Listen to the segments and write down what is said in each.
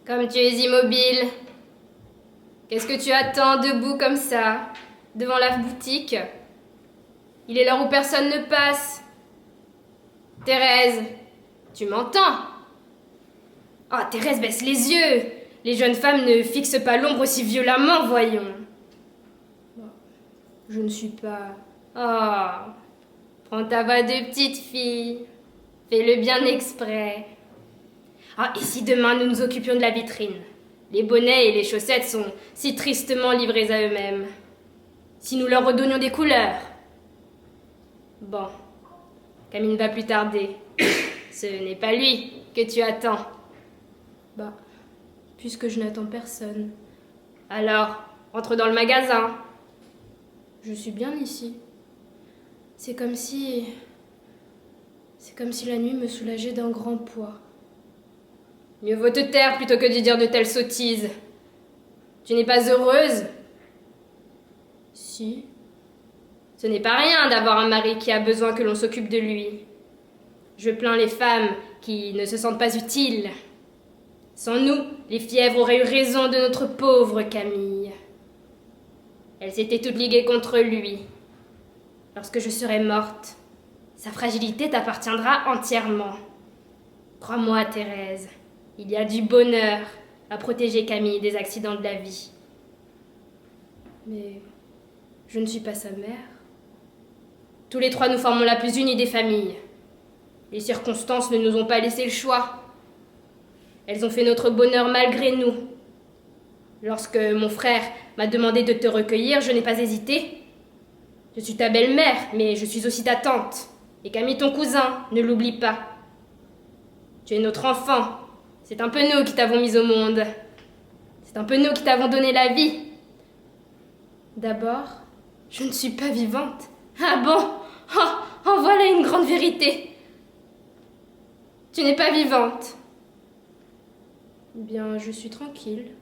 Comme tu es immobile. Qu'est-ce que tu attends debout comme ça, devant la boutique? Il est l'heure où personne ne passe. Thérèse, tu m'entends? Oh, Thérèse, baisse les yeux. Les jeunes femmes ne fixent pas l'ombre aussi violemment, voyons. Je ne suis pas... Oh, prends ta voix de petite fille. Fais-le bien exprès. Ah, et si demain nous nous occupions de la vitrine? Les bonnets et les chaussettes sont si tristement livrés à eux-mêmes. Si nous leur redonnions des couleurs? Bon, Camille ne va plus tarder. Ce n'est pas lui que tu attends. Bah, puisque je n'attends personne. Alors, entre dans le magasin. Je suis bien ici. C'est comme si la nuit me soulageait d'un grand poids. Mieux vaut te taire plutôt que de dire de telles sottises. Tu n'es pas heureuse? Si. Ce n'est pas rien d'avoir un mari qui a besoin que l'on s'occupe de lui. Je plains les femmes qui ne se sentent pas utiles. Sans nous, les fièvres auraient eu raison de notre pauvre Camille. Elles étaient toutes liguées contre lui. Lorsque je serai morte, sa fragilité t'appartiendra entièrement. Crois-moi, Thérèse, il y a du bonheur à protéger Camille des accidents de la vie. Mais je ne suis pas sa mère. Tous les trois, nous formons la plus unie des familles. Les circonstances ne nous ont pas laissé le choix. Elles ont fait notre bonheur malgré nous. Lorsque mon frère m'a demandé de te recueillir, je n'ai pas hésité. Je suis ta belle-mère, mais je suis aussi ta tante. Et Camille, ton cousin, ne l'oublie pas. Tu es notre enfant. C'est un peu nous qui t'avons mise au monde. C'est un peu nous qui t'avons donné la vie. D'abord, je ne suis pas vivante. Ah bon? Oh, voilà une grande vérité. Tu n'es pas vivante. Bien, je suis tranquille.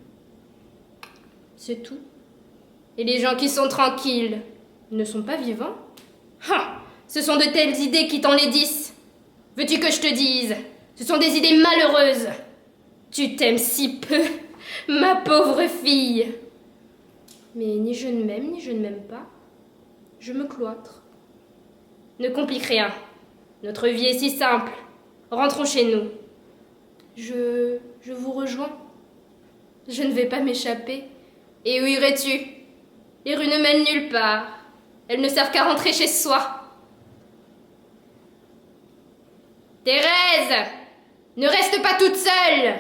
C'est tout. Et les gens qui sont tranquilles ne sont pas vivants? Ce sont de telles idées qui t'enlaidissent. Veux-tu que je te dise? Ce sont des idées malheureuses. Tu t'aimes si peu, ma pauvre fille. Mais ni je ne m'aime, ni je ne m'aime pas. Je me cloître. Ne complique rien. Notre vie est si simple. Rentrons chez nous. Je vous rejoins. Je ne vais pas m'échapper. Et où irais-tu? Les rues ne mènent nulle part. Elles ne servent qu'à rentrer chez soi. Thérèse! Ne reste pas toute seule!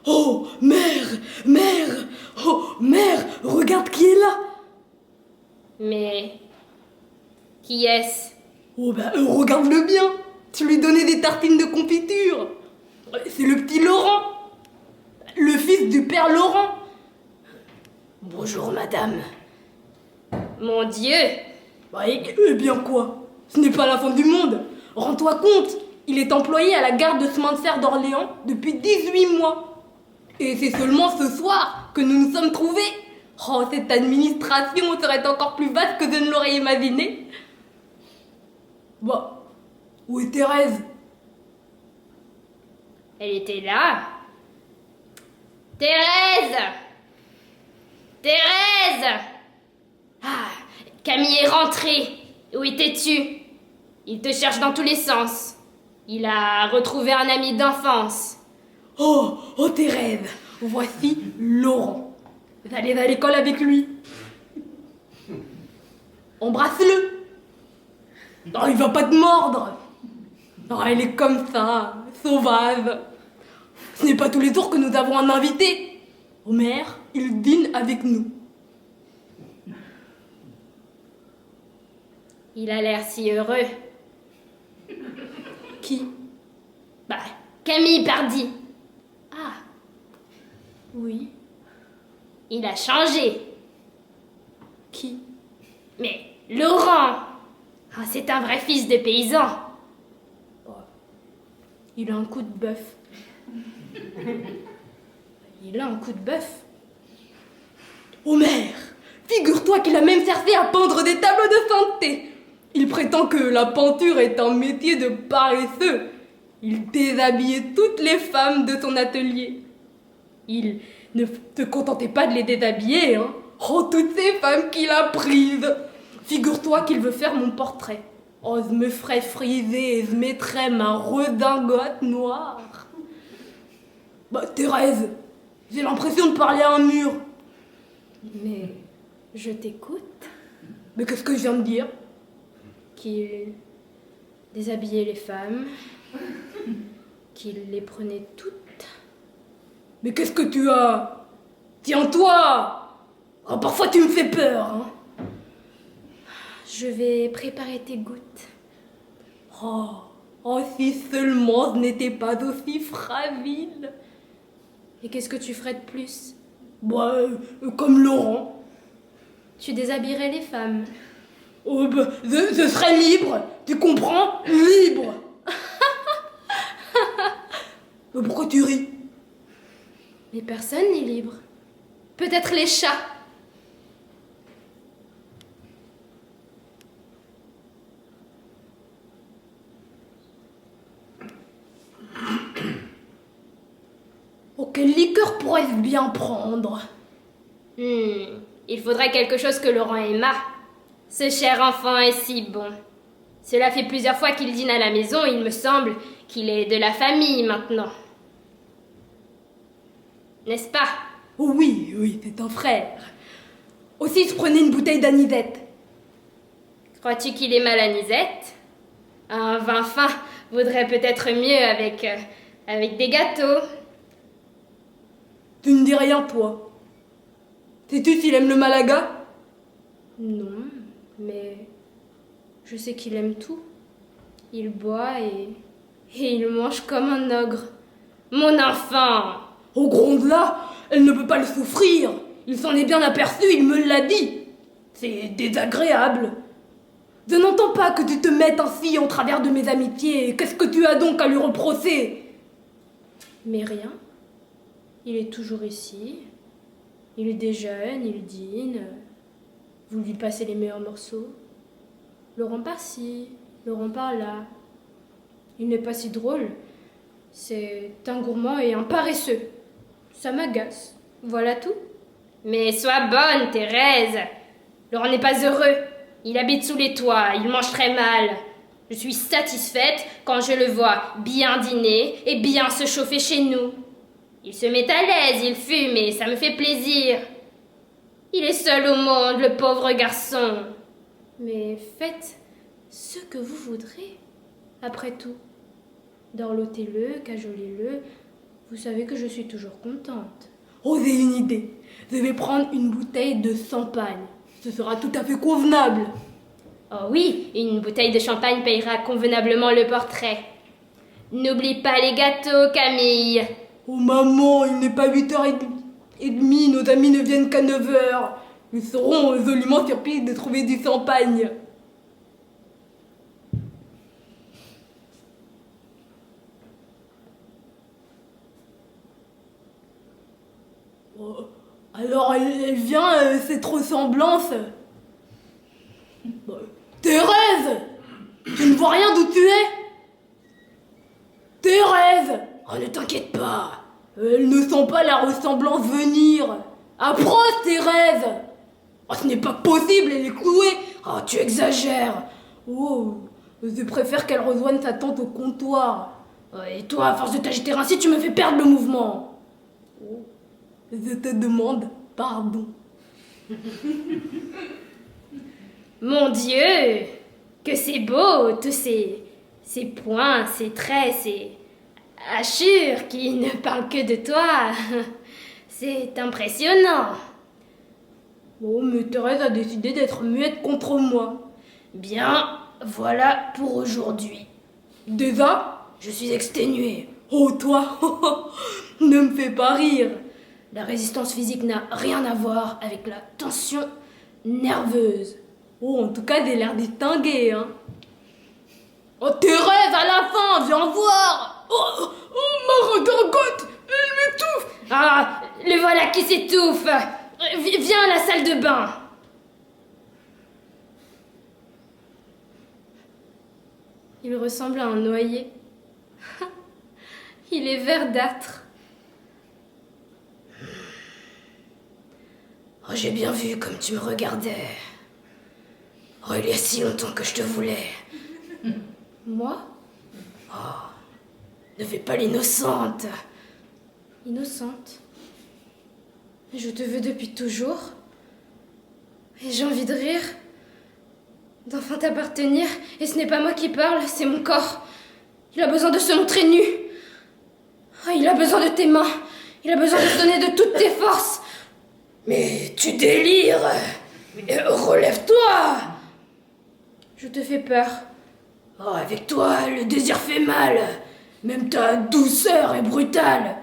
Oh, mère! Mère! Oh, mère! Regarde qui est là! Mais... qui est-ce? Oh, regarde-le bien! Tu lui donnais des tartines de confiture! C'est le petit Laurent! Le fils du père Laurent! Bonjour, madame. Mon Dieu! Eh bien quoi? Ce n'est pas la fin du monde! Rends-toi compte! Il est employé à la gare de chemin de fer d'Orléans depuis 18 mois. Et c'est seulement ce soir que nous nous sommes trouvés. Oh, cette administration serait encore plus vaste que je ne l'aurais imaginé. Bah, où est Thérèse? Elle était là. Thérèse! Thérèse! Ah, Camille est rentrée. Où étais-tu? Il te cherche dans tous les sens. Il a retrouvé un ami d'enfance. Oh, Thérèse, voici Laurent. Vous allez à l'école avec lui. Embrasse-le. Non, il va pas te mordre. Non, elle est comme ça, sauvage. Ce n'est pas tous les jours que nous avons un invité. Homer, il dîne avec nous. Il a l'air si heureux. Qui? Camille Pardy. Ah, oui. Il a changé. Qui? Mais Laurent! Ah, c'est un vrai fils de paysan. Oh, il a un coup de bœuf. Il a un coup de bœuf. Homer, figure-toi qu'il a même servi à peindre des tableaux de santé. Il prétend que la peinture est un métier de paresseux. Il déshabillait toutes les femmes de son atelier. Il ne te contentait pas de les déshabiller, hein. Oh, toutes ces femmes qu'il a prises. Figure-toi qu'il veut faire mon portrait. Oh, je me ferais friser et je mettrais ma redingote noire. Bah, Thérèse, j'ai l'impression de parler à un mur. Mais je t'écoute. Mais qu'est-ce que je viens de dire? Qu'il déshabillait les femmes, qu'il les prenait toutes. Mais qu'est-ce que tu as? Tiens-toi! Oh, parfois tu me fais peur, hein. Je vais préparer tes gouttes. Oh, si seulement je n'étais pas aussi fragile. Et qu'est-ce que tu ferais de plus? Bah, comme Laurent. Tu déshabillerais les femmes. Oh, bah, je serais libre, tu comprends? Libre. Mais pourquoi tu ris? Mais personne n'est libre. Peut-être les chats. Oh, quelle liqueur pourrais-je bien prendre? Il faudrait quelque chose que Laurent aimât. Ce cher enfant est si bon. Cela fait plusieurs fois qu'il dîne à la maison, il me semble qu'il est de la famille maintenant. N'est-ce pas? Oh oui, c'est un frère. Aussi, je prenais une bouteille d'anisette. Crois-tu qu'il est mal à Nisette? Un vin fin vaudrait peut-être mieux avec des gâteaux. Tu ne dis rien, toi. Sais-tu s'il aime le Malaga? Non, mais je sais qu'il aime tout. Il boit et il mange comme un ogre. Mon enfant! Oh, gronde-là, elle ne peut pas le souffrir. Il s'en est bien aperçu, il me l'a dit. C'est désagréable. Je n'entends pas que tu te mettes ainsi en travers de mes amitiés. Qu'est-ce que tu as donc à lui reprocher? Mais rien. Il est toujours ici. Il déjeune, il dîne. Vous lui passez les meilleurs morceaux. Laurent par-ci, Laurent par-là. Il n'est pas si drôle. C'est un gourmand et un paresseux. Ça m'agace. Voilà tout. Mais sois bonne, Thérèse. Laurent n'est pas heureux. Il habite sous les toits, il mange très mal. Je suis satisfaite quand je le vois bien dîner et bien se chauffer chez nous. Il se met à l'aise, il fume et ça me fait plaisir. Il est seul au monde, le pauvre garçon. Mais faites ce que vous voudrez. Après tout, dorlotez-le, cajolez-le. Vous savez que je suis toujours contente. Oh, j'ai une idée. Je vais prendre une bouteille de champagne. Ce sera tout à fait convenable. Oh oui, une bouteille de champagne payera convenablement le portrait. N'oublie pas les gâteaux, Camille. Oh maman, il n'est pas 8h30, nos amis ne viennent qu'à 9h. Ils seront joliment surpris de trouver du champagne. Oh, alors elle vient, cette ressemblance. Thérèse! Tu ne vois rien d'où tu es? Thérèse! Oh, ne t'inquiète pas. Elle ne sent pas la ressemblance venir. Approche, Thérèse! Oh, ce n'est pas possible, elle est clouée. Oh, tu exagères. Oh, je préfère qu'elle rejoigne sa tante au comptoir. Oh, et toi, à force de t'agiter ainsi, tu me fais perdre le mouvement. Oh, je te demande pardon. Mon Dieu, que c'est beau, tous ces points, ces traits, ces hachures qui ne parlent que de toi. C'est impressionnant. Oh, mais Thérèse a décidé d'être muette contre moi. Bien, voilà pour aujourd'hui. Déjà, Je suis exténuée. oh toi, ne me fais pas rire. La résistance physique n'a rien à voir avec la tension nerveuse. Oh, en tout cas, j'ai l'air distingué, hein. Oh, Thérèse, à la fin, viens voir. Oh, ma redingote, elle m'étouffe. Ah, le voilà qui s'étouffe. Viens à la salle de bain. Il ressemble à un noyer. Il est verdâtre. Oh, j'ai bien vu comme tu me regardais. Oh, il y a si longtemps que je te voulais. Moi? Oh, ne fais pas l'innocente. Innocente? Je te veux depuis toujours. Et j'ai envie de rire. D'enfin t'appartenir. Et ce n'est pas moi qui parle, c'est mon corps. Il a besoin de se montrer nu. Oh, il a besoin de tes mains. Il a besoin de se donner de toutes tes forces. Mais tu délires. Relève-toi. Je te fais peur. Oh, avec toi, le désir fait mal. Même ta douceur est brutale.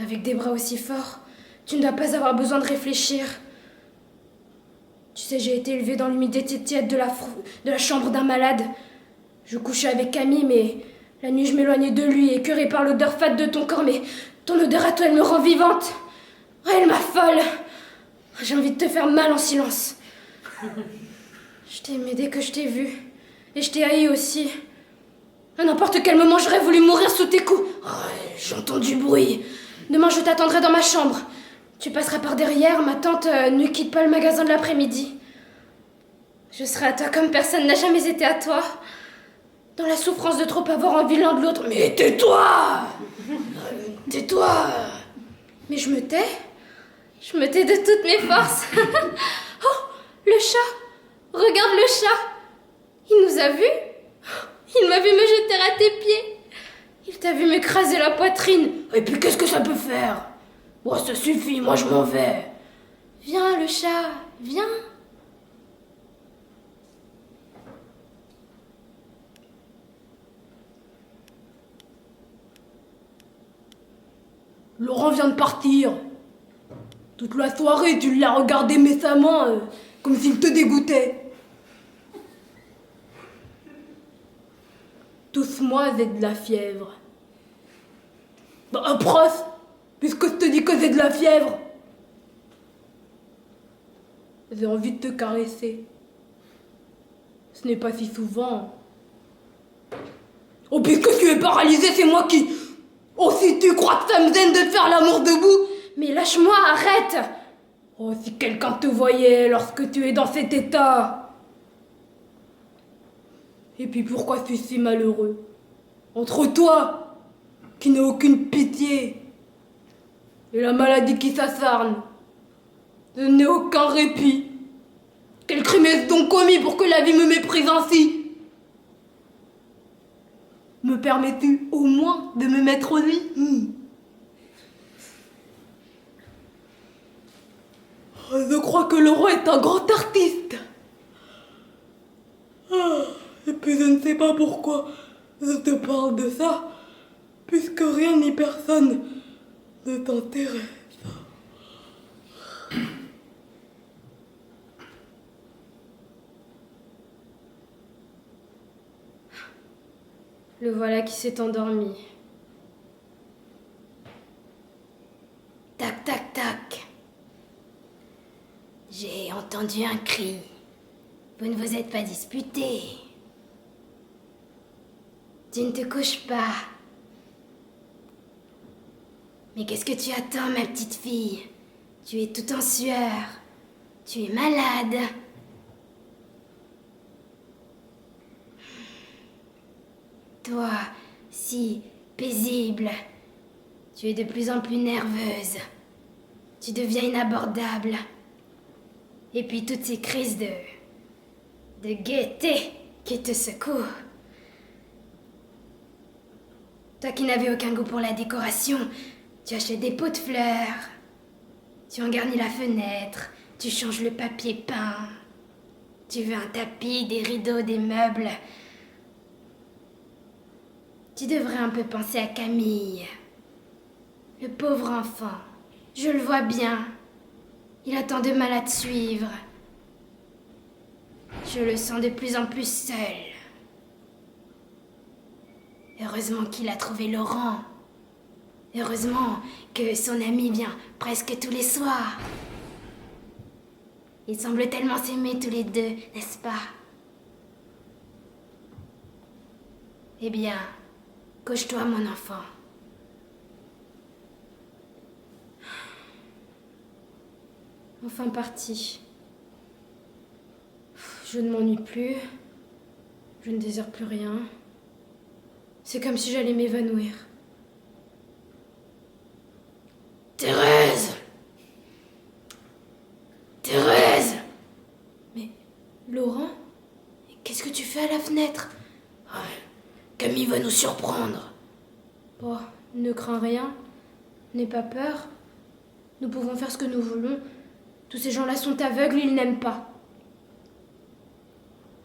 Avec des bras aussi forts, tu ne dois pas avoir besoin de réfléchir. Tu sais, j'ai été élevée dans l'humidité tiède de la chambre d'un malade. Je couchais avec Camille, mais la nuit je m'éloignais de lui, écœurée par l'odeur fade de ton corps, mais ton odeur à toi, elle me rend vivante. Oh, elle m'affole. J'ai envie de te faire mal en silence. Je t'ai aimé dès que je t'ai vu. Et je t'ai haï aussi. À n'importe quel moment, j'aurais voulu mourir sous tes coups. Oh, j'entends du bruit. Demain, je t'attendrai dans ma chambre. Tu passeras par derrière, ma tante ne quitte pas le magasin de l'après-midi. Je serai à toi comme personne n'a jamais été à toi. Dans la souffrance de trop avoir envie l'un de l'autre. Mais tais-toi! Tais-toi! Mais je me tais. Je me tais de toutes mes forces. Oh, le chat! Regarde le chat! Il nous a vus. Il m'a vu me jeter à tes pieds. Il t'a vu m'écraser la poitrine. Et puis qu'est-ce que ça peut faire? Bon, ça suffit, moi je m'en vais. Viens, le chat, viens. Laurent vient de partir. Toute la soirée, tu l'as regardé méchamment, comme s'il te dégoûtait. Tous moi, j'ai de la fièvre. Bah, un prof, puisque je te dis que j'ai de la fièvre. J'ai envie de te caresser. Ce n'est pas si souvent. Oh, puisque tu es paralysé, c'est moi qui... Oh, si tu crois que ça me gêne de te faire l'amour debout. Mais lâche-moi, arrête. Oh, si quelqu'un te voyait lorsque tu es dans cet état. Et puis pourquoi suis-je si malheureux? Entre toi, qui n'as aucune pitié, et la maladie qui s'acharne, je n'ai aucun répit. Quel crime ai-je donc commis pour que la vie me méprise ainsi? Me permets-tu au moins de me mettre au lit? Je crois que Laurent est un grand artiste. Et puis je ne sais pas pourquoi je te parle de ça, puisque rien ni personne ne t'intéresse. Le voilà qui s'est endormi. Tac, tac, tac. J'ai entendu un cri. Vous ne vous êtes pas disputés. Tu ne te couches pas. Mais qu'est-ce que tu attends, ma petite fille? Tu es tout en sueur. Tu es malade. Toi, si paisible. Tu es de plus en plus nerveuse. Tu deviens inabordable. Et puis toutes ces crises de gaieté qui te secouent. Toi qui n'avais aucun goût pour la décoration, tu achètes des pots de fleurs. Tu en garnis la fenêtre. Tu changes le papier peint. Tu veux un tapis, des rideaux, des meubles. Tu devrais un peu penser à Camille. Le pauvre enfant. Je le vois bien. Il a tant de mal à te suivre. Je le sens de plus en plus seul. Heureusement qu'il a trouvé Laurent. Heureusement que son ami vient presque tous les soirs. Ils semblent tellement s'aimer tous les deux, n'est-ce pas? Eh bien, couche-toi, mon enfant. enfin partie. Je ne m'ennuie plus. Je ne désire plus rien. C'est comme si j'allais m'évanouir. Thérèse! Thérèse! Mais, Laurent, qu'est-ce que tu fais à la fenêtre? Camille va nous surprendre. Oh, ne crains rien. N'aie pas peur. Nous pouvons faire ce que nous voulons. Tous ces gens-là sont aveugles, ils n'aiment pas.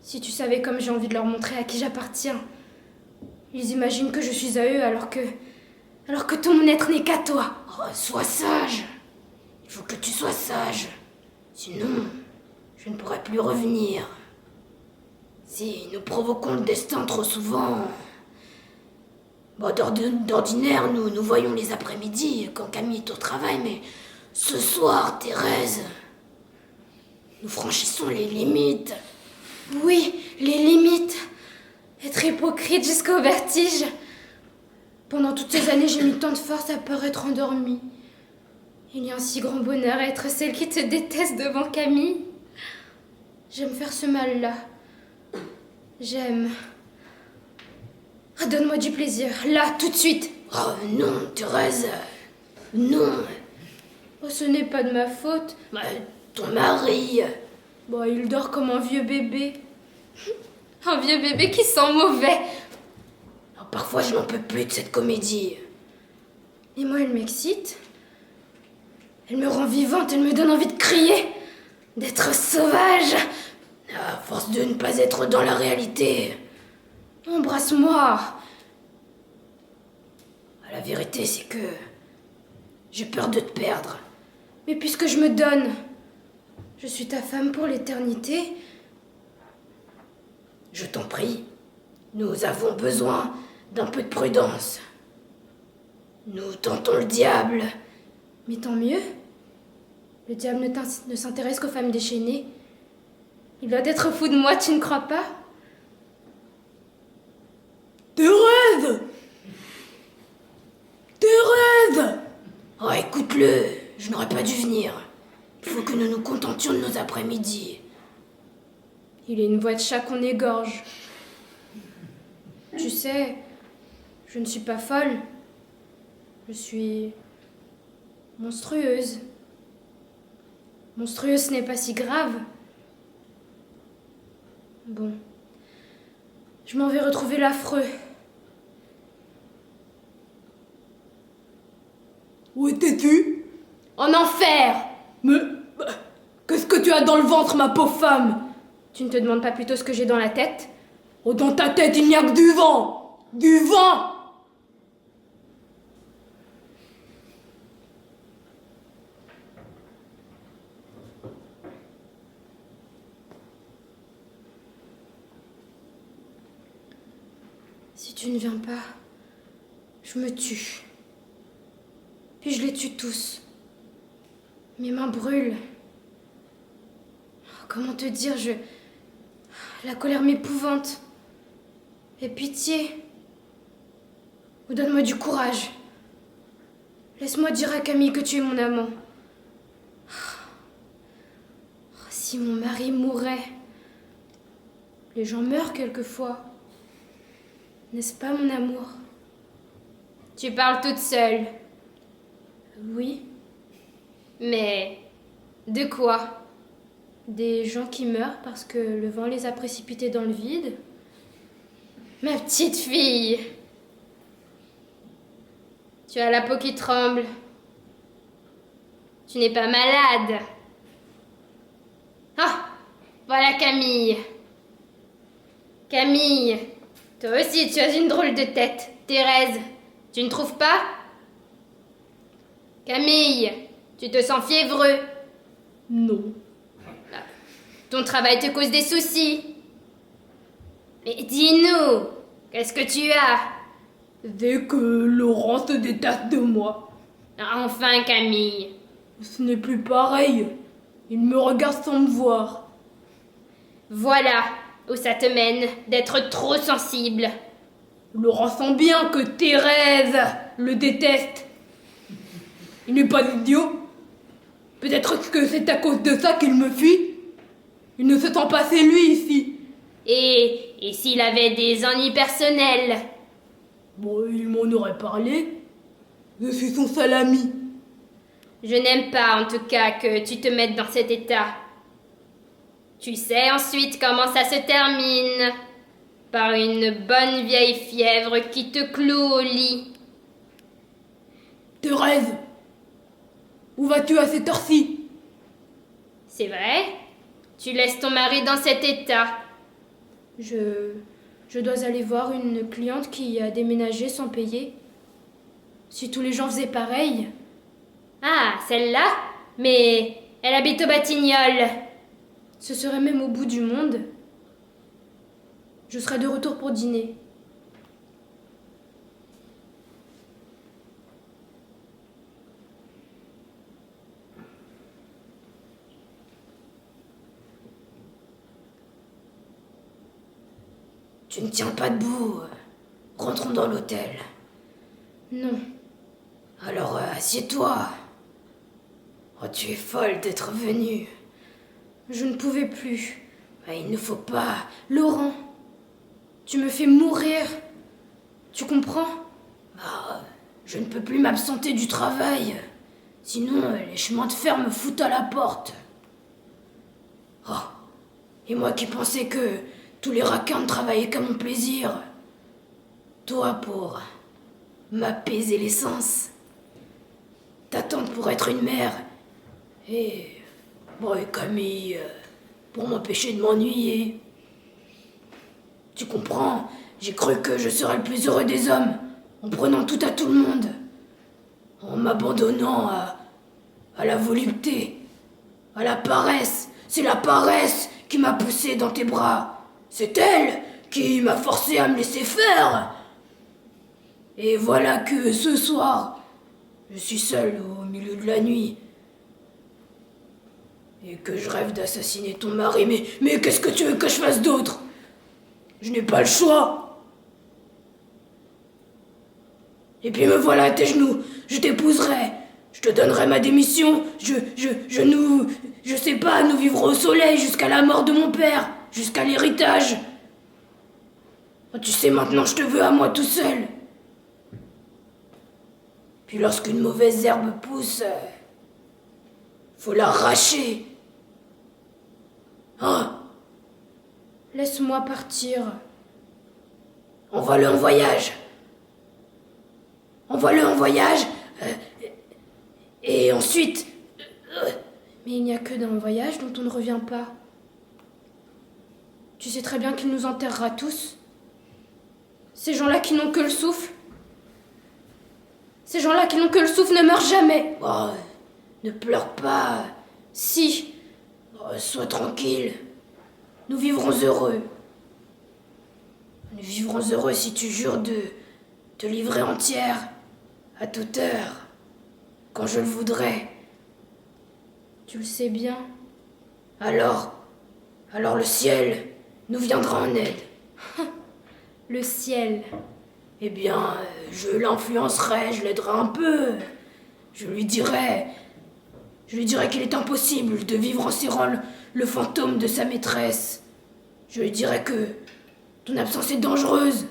Si tu savais comme j'ai envie de leur montrer à qui j'appartiens. Ils imaginent que je suis à eux alors que tout mon être n'est qu'à toi. Oh, sois sage. Il faut que tu sois sage. Sinon, je ne pourrai plus revenir. Si nous provoquons le destin trop souvent... Bon, d'ordinaire, nous voyons les après-midi quand Camille est au travail, mais ce soir, Thérèse, nous franchissons les limites. Oui, les limites. Être hypocrite jusqu'au vertige. Pendant toutes ces années, j'ai mis tant de force à paraître endormie. Il y a un si grand bonheur à être celle qui te déteste devant Camille. J'aime faire ce mal-là. J'aime. Donne-moi du plaisir, là, tout de suite. Oh non, Thérèse, non. Oh, ce n'est pas de ma faute. Ton mari... Bon, il dort comme un vieux bébé. Un vieux bébé qui sent mauvais. Parfois, je n'en peux plus de cette comédie. Et moi, elle m'excite. Elle me rend vivante, elle me donne envie de crier, d'être sauvage. À force de ne pas être dans la réalité. Embrasse-moi. La vérité, c'est que j'ai peur de te perdre. Mais puisque je me donne, je suis ta femme pour l'éternité. Je t'en prie, nous avons besoin d'un peu de prudence. Nous tentons le diable. Mais tant mieux. Le diable ne s'intéresse qu'aux femmes déchaînées. Il doit être fou de moi, tu ne crois pas? Thérèse! Thérèse! Oh, écoute-le, je n'aurais pas dû venir. Il faut que nous nous contentions de nos après-midi. Il a une voix de chat qu'on égorge. Tu sais, je ne suis pas folle. Je suis monstrueuse. Monstrueuse, ce n'est pas si grave. Bon. Je m'en vais retrouver l'affreux. Où étais-tu? En enfer! Mais... qu'est-ce que tu as dans le ventre, ma pauvre femme? Tu ne te demandes pas plutôt ce que j'ai dans la tête? Oh, dans ta tête, il n'y a que du vent! Du vent! Si tu ne viens pas, je me tue. Puis je les tue tous. Mes mains brûlent. Comment te dire, la colère m'épouvante. Aie pitié. Ou donne-moi du courage. Laisse-moi dire à Camille que tu es mon amant. Si mon mari mourait. Les gens meurent quelquefois. N'est-ce pas, mon amour? Tu parles toute seule. Oui. Mais de quoi? Des gens qui meurent parce que le vent les a précipités dans le vide? Ma petite fille! Tu as la peau qui tremble. Tu n'es pas malade. Ah! Voilà Camille. Camille, toi aussi tu as une drôle de tête. Thérèse, tu ne trouves pas? Camille, tu te sens fiévreux? Non. Ton travail te cause des soucis. Mais dis-nous, qu'est-ce que tu as? Dès que Laurent se détache de moi. Enfin, Camille. Ce n'est plus pareil. Il me regarde sans me voir. Voilà où ça te mène d'être trop sensible. Laurent sent bien que Thérèse le déteste. Il n'est pas idiot. Peut-être que c'est à cause de ça qu'il me fuit. Il ne se sent pas c'est lui ici. Et s'il avait des ennuis personnels? Bon, il m'en aurait parlé. Je suis son seul ami. Je n'aime pas, en tout cas, que tu te mettes dans cet état. Tu sais ensuite comment ça se termine. Par une bonne vieille fièvre qui te cloue au lit. Thérèse, où vas-tu à cette heure-ci? C'est vrai? Tu laisses ton mari dans cet état? Je dois aller voir une cliente qui a déménagé sans payer. Si tous les gens faisaient pareil. Ah, celle-là? Mais elle habite au Batignolles. Ce serait même au bout du monde. Je serai de retour pour dîner. Tu ne tiens pas debout. Rentrons dans l'hôtel. Non. Alors, assieds-toi. Oh, tu es folle d'être venue. Je ne pouvais plus. Mais il ne faut pas. Laurent, tu me fais mourir. Tu comprends? Je ne peux plus m'absenter du travail. Sinon, les chemins de fer me foutent à la porte. Oh, et moi qui pensais que tous les raquins ne travaillaient qu'à mon plaisir. Toi pour m'apaiser les sens. Ta tante pour être une mère. Et Camille pour m'empêcher de m'ennuyer. Tu comprends? J'ai cru que je serais le plus heureux des hommes en prenant tout à tout le monde. En m'abandonnant à la volupté, à la paresse. C'est la paresse qui m'a poussé dans tes bras. C'est elle qui m'a forcé à me laisser faire. Et voilà que ce soir, je suis seul au milieu de la nuit. Et que je rêve d'assassiner ton mari. Mais qu'est-ce que tu veux que je fasse d'autre? Je n'ai pas le choix. Et puis me voilà à tes genoux. Je t'épouserai. Je te donnerai ma démission. Je sais pas, nous vivrons au soleil jusqu'à la mort de mon père. Jusqu'à l'héritage. Oh, tu sais, maintenant je te veux à moi tout seul. Puis lorsqu'une mauvaise herbe pousse, faut l'arracher. Hein? Laisse-moi partir. Envoie-le en voyage. Envoie-le en voyage. Et ensuite... Mais il n'y a que d'un voyage dont on ne revient pas. Tu sais très bien qu'il nous enterrera tous. Ces gens-là qui n'ont que le souffle. Ces gens-là qui n'ont que le souffle ne meurent jamais. Oh, ne pleure pas. Si. Oh, sois tranquille. Nous vivrons heureux. Nous vivrons heureux si tu jures de te livrer entière, à toute heure, quand je le voudrais. Tu le sais bien. Alors le ciel nous viendra en aide. Le ciel. Eh bien, je l'influencerai, je l'aiderai un peu. Je lui dirai qu'il est impossible de vivre en serrant le fantôme de sa maîtresse. Je lui dirai que ton absence est dangereuse,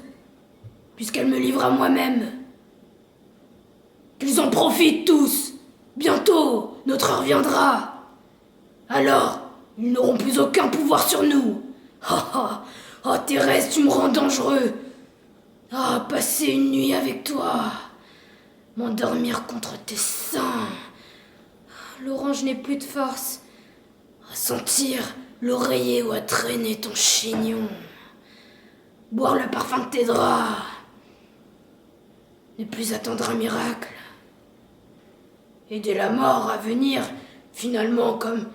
puisqu'elle me livre à moi-même. Qu'ils en profitent tous. Bientôt, notre heure viendra. Alors, ils n'auront plus aucun pouvoir sur nous. Oh, Thérèse, tu me rends dangereux. Ah, passer une nuit avec toi. M'endormir contre tes seins. Laurent, je n'ai plus de force. À sentir l'oreiller où a traîné ton chignon. Boire le parfum de tes draps. Ne plus attendre un miracle. Aider la mort à venir, finalement, comme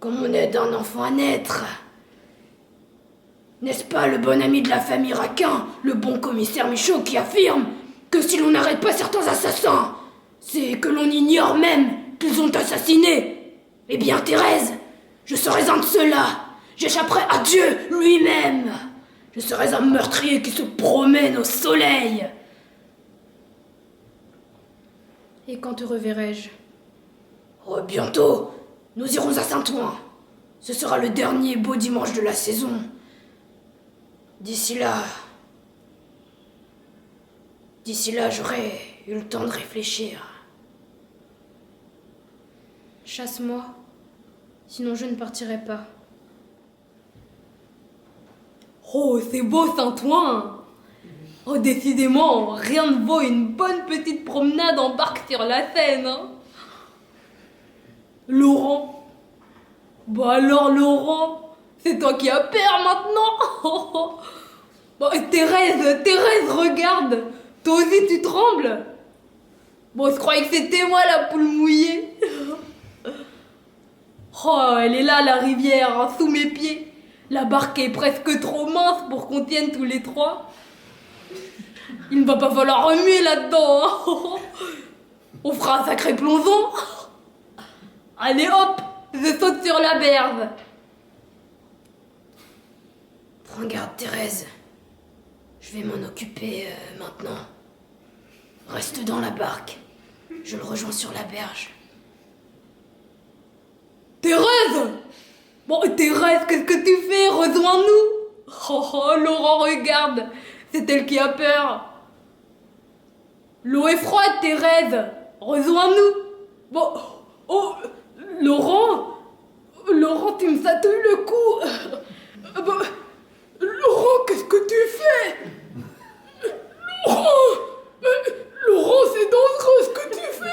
on aide un enfant à naître. N'est-ce pas le bon ami de la famille Raquin, le bon commissaire Michaud, qui affirme que si l'on n'arrête pas certains assassins, c'est que l'on ignore même qu'ils ont assassiné? Eh bien, Thérèse, je serais un de ceux-là. J'échapperai à Dieu lui-même. Je serais un meurtrier qui se promène au soleil. Et quand te reverrai-je? Oh, bientôt, nous irons à Saint-Ouen. Ce sera le dernier beau dimanche de la saison. D'ici là, j'aurai eu le temps de réfléchir. Chasse-moi, sinon je ne partirai pas. Oh, c'est beau Saint-Ouen. Oh, décidément, rien ne vaut une bonne petite promenade en barque sur la Seine. Hein. Laurent. Bah alors, Laurent, c'est toi qui as peur maintenant. Bon, Thérèse, regarde. Toi aussi, tu trembles. Bon, je croyais que c'était moi la poule mouillée. Oh, elle est là, la rivière, hein, sous mes pieds. La barque est presque trop mince pour qu'on tienne tous les trois. Il ne va pas falloir remuer là-dedans. Hein. On fera un sacré plongeon. Allez hop, je saute sur la berge. Prends garde, Thérèse. Je vais m'en occuper maintenant. Reste dans la barque. Je le rejoins sur la berge. Thérèse! Bon, Thérèse, qu'est-ce que tu fais? Rejoins-nous! Oh, Laurent, regarde! C'est elle qui a peur. L'eau est froide, Thérèse! Rejoins-nous! Bon, oh, Laurent, tu me satouilles le cou! Bon, Laurent, qu'est-ce que tu fais? Laurent, c'est dangereux ce que tu fais!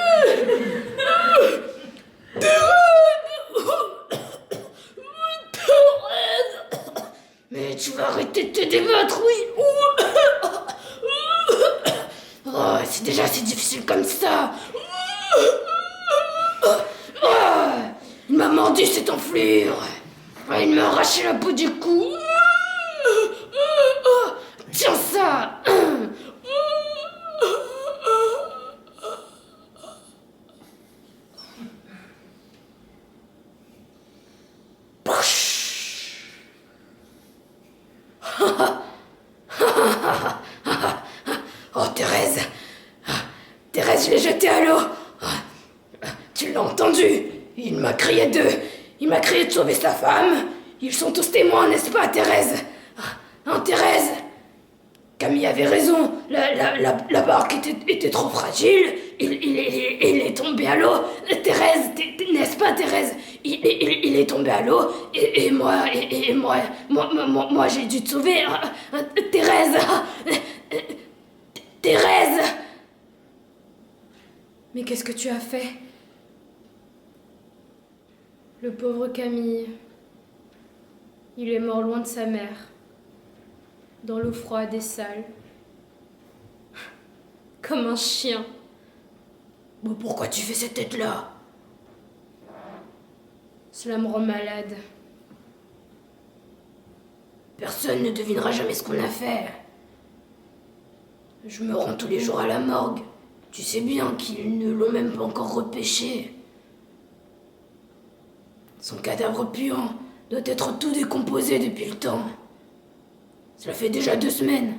Mais tu vas arrêter de te débattre, oui. Oh, c'est déjà assez difficile comme ça. Il m'a mordu cette enflure. Il m'a arraché la peau du cou. Tiens ça. Oh, Thérèse. Thérèse, je l'ai jeté à l'eau. Tu l'as entendu? Il m'a crié de sauver sa femme. Ils sont tous témoins, n'est-ce pas, Thérèse? Hein, Thérèse? Camille avait raison. La barque était trop fragile. Il est tombé à l'eau. Thérèse, n'est-ce pas, Thérèse? Il est tombé à l'eau. Et moi, j'ai dû te sauver. Thérèse! Thérèse! Mais qu'est-ce que tu as fait? Le pauvre Camille. Il est mort loin de sa mère, dans l'eau froide et sale. Comme un chien. Bon, pourquoi tu fais cette tête-là? Cela me rend malade. Personne ne devinera jamais ce qu'on a fait. Je me rends tous les jours à la morgue. Tu sais bien qu'ils ne l'ont même pas encore repêché. Son cadavre puant doit être tout décomposé depuis le temps. Cela fait déjà 2 semaines.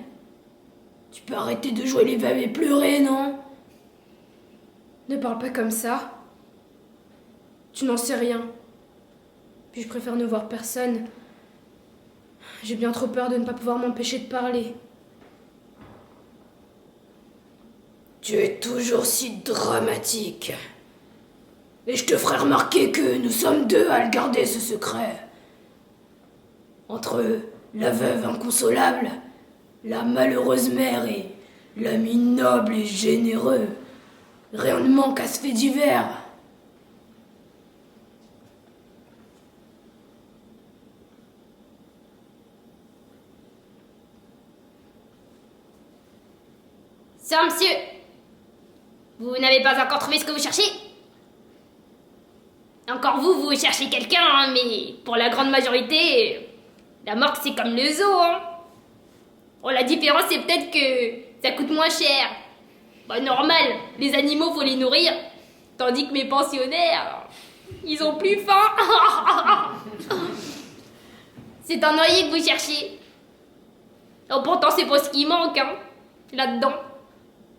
Tu peux arrêter de jouer les veuves et pleurer, non? Ne parle pas comme ça. Tu n'en sais rien. Puis je préfère ne voir personne. J'ai bien trop peur de ne pas pouvoir m'empêcher de parler. Tu es toujours si dramatique. Et je te ferai remarquer que nous sommes 2 à le garder, ce secret. Entre la veuve inconsolable, la malheureuse mère et l'ami noble et généreux, rien ne manque à ce fait divers. Sir, monsieur, vous n'avez pas encore trouvé ce que vous cherchez? Encore vous cherchez quelqu'un, hein, mais pour la grande majorité, la morgue c'est comme le zoo, hein. Oh, la différence c'est peut-être que ça coûte moins cher. Bah normal, les animaux faut les nourrir, tandis que mes pensionnaires, ils ont plus faim. C'est un noyer que vous cherchez. Oh, pourtant c'est pas ce qui manque, hein, là-dedans.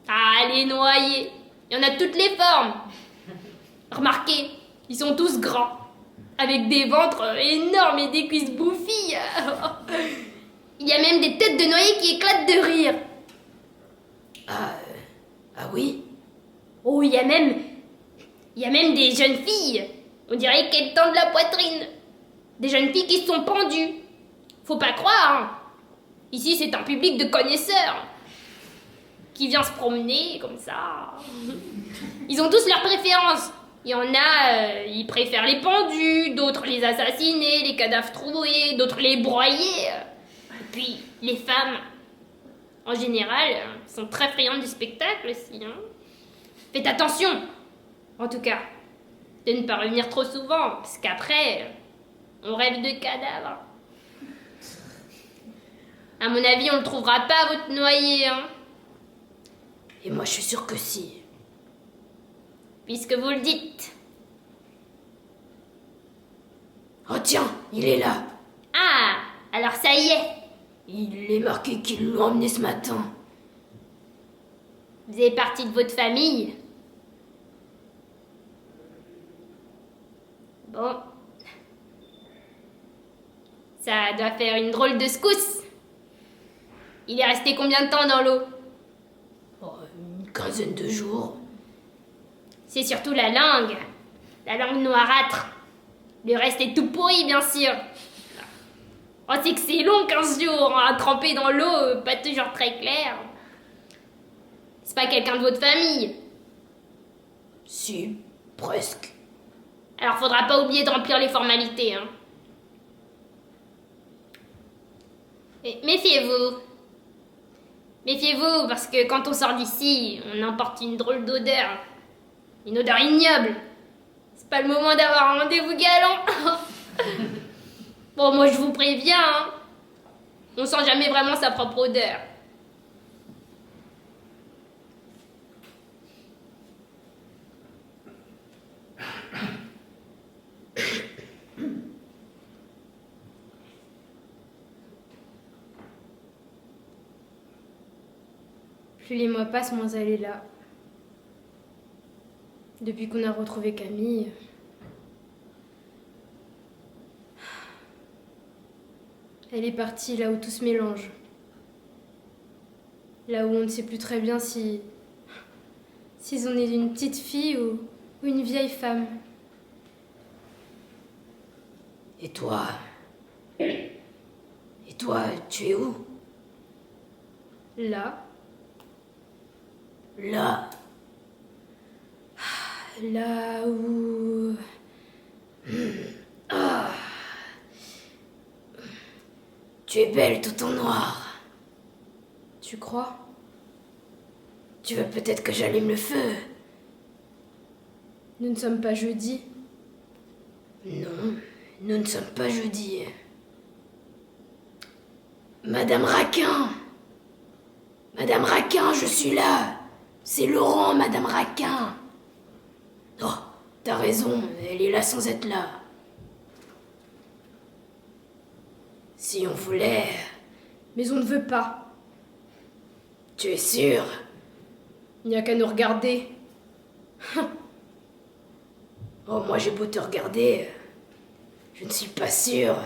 Ah, les noyés, il y en a de toutes les formes. Remarquez, Ils sont tous grands, avec des ventres énormes et des cuisses bouffies. Il y a même des têtes de noyés qui éclatent de rire. Ah oui? Oh, il y a même des jeunes filles. On dirait qu'elles tendent la poitrine. Des jeunes filles qui se sont pendues. Faut pas croire, hein. Ici, c'est un public de connaisseurs qui vient se promener comme ça. Ils ont tous leurs préférences. Il y en a, ils préfèrent les pendus, d'autres les assassiner, les cadavres troués, d'autres les broyer. Et puis, les femmes, en général, sont très friandes du spectacle aussi. Hein. Faites attention, en tout cas, de ne pas revenir trop souvent, parce qu'après, on rêve de cadavres. À mon avis, on ne trouvera pas votre noyer, hein. Et moi, je suis sûre que si. Puisque vous le dites. Oh tiens, il est là. Ah, alors ça y est. Il est marqué qu'ils l'ont emmené ce matin. Vous êtes partie de votre famille. Bon. Ça doit faire une drôle de secousse. Il est resté combien de temps dans l'eau? Oh, une quinzaine de jours. C'est surtout la langue noirâtre. Le reste est tout pourri, bien sûr. Oh, c'est que c'est long, 15 jours, hein, trempé dans l'eau, pas toujours très clair. C'est pas quelqu'un de votre famille. Si, presque. Alors faudra pas oublier de remplir les formalités, hein. Et méfiez-vous. Méfiez-vous, parce que quand on sort d'ici, on emporte une drôle d'odeur. Une odeur ignoble. C'est pas le moment d'avoir un rendez-vous galant. Bon, moi je vous préviens, hein. On sent jamais vraiment sa propre odeur. Plus les mois passent, moins elle est là. Depuis qu'on a retrouvé Camille. Elle est partie là où tout se mélange. Là où on ne sait plus très bien si on est une petite fille ou une vieille femme. Et toi, tu es où? Là, Là. là où... Tu es belle tout en noir. Tu crois? Tu veux peut-être que j'allume le feu? Nous ne sommes pas jeudi. Non, nous ne sommes pas jeudi. Madame Raquin! Madame Raquin, je suis là! C'est Laurent, Madame Raquin! Oh, t'as raison, elle est là sans être là. Si on voulait... Mais on ne veut pas. Tu es sûre? Il n'y a qu'à nous regarder. Oh, moi j'ai beau te regarder, je ne suis pas sûre.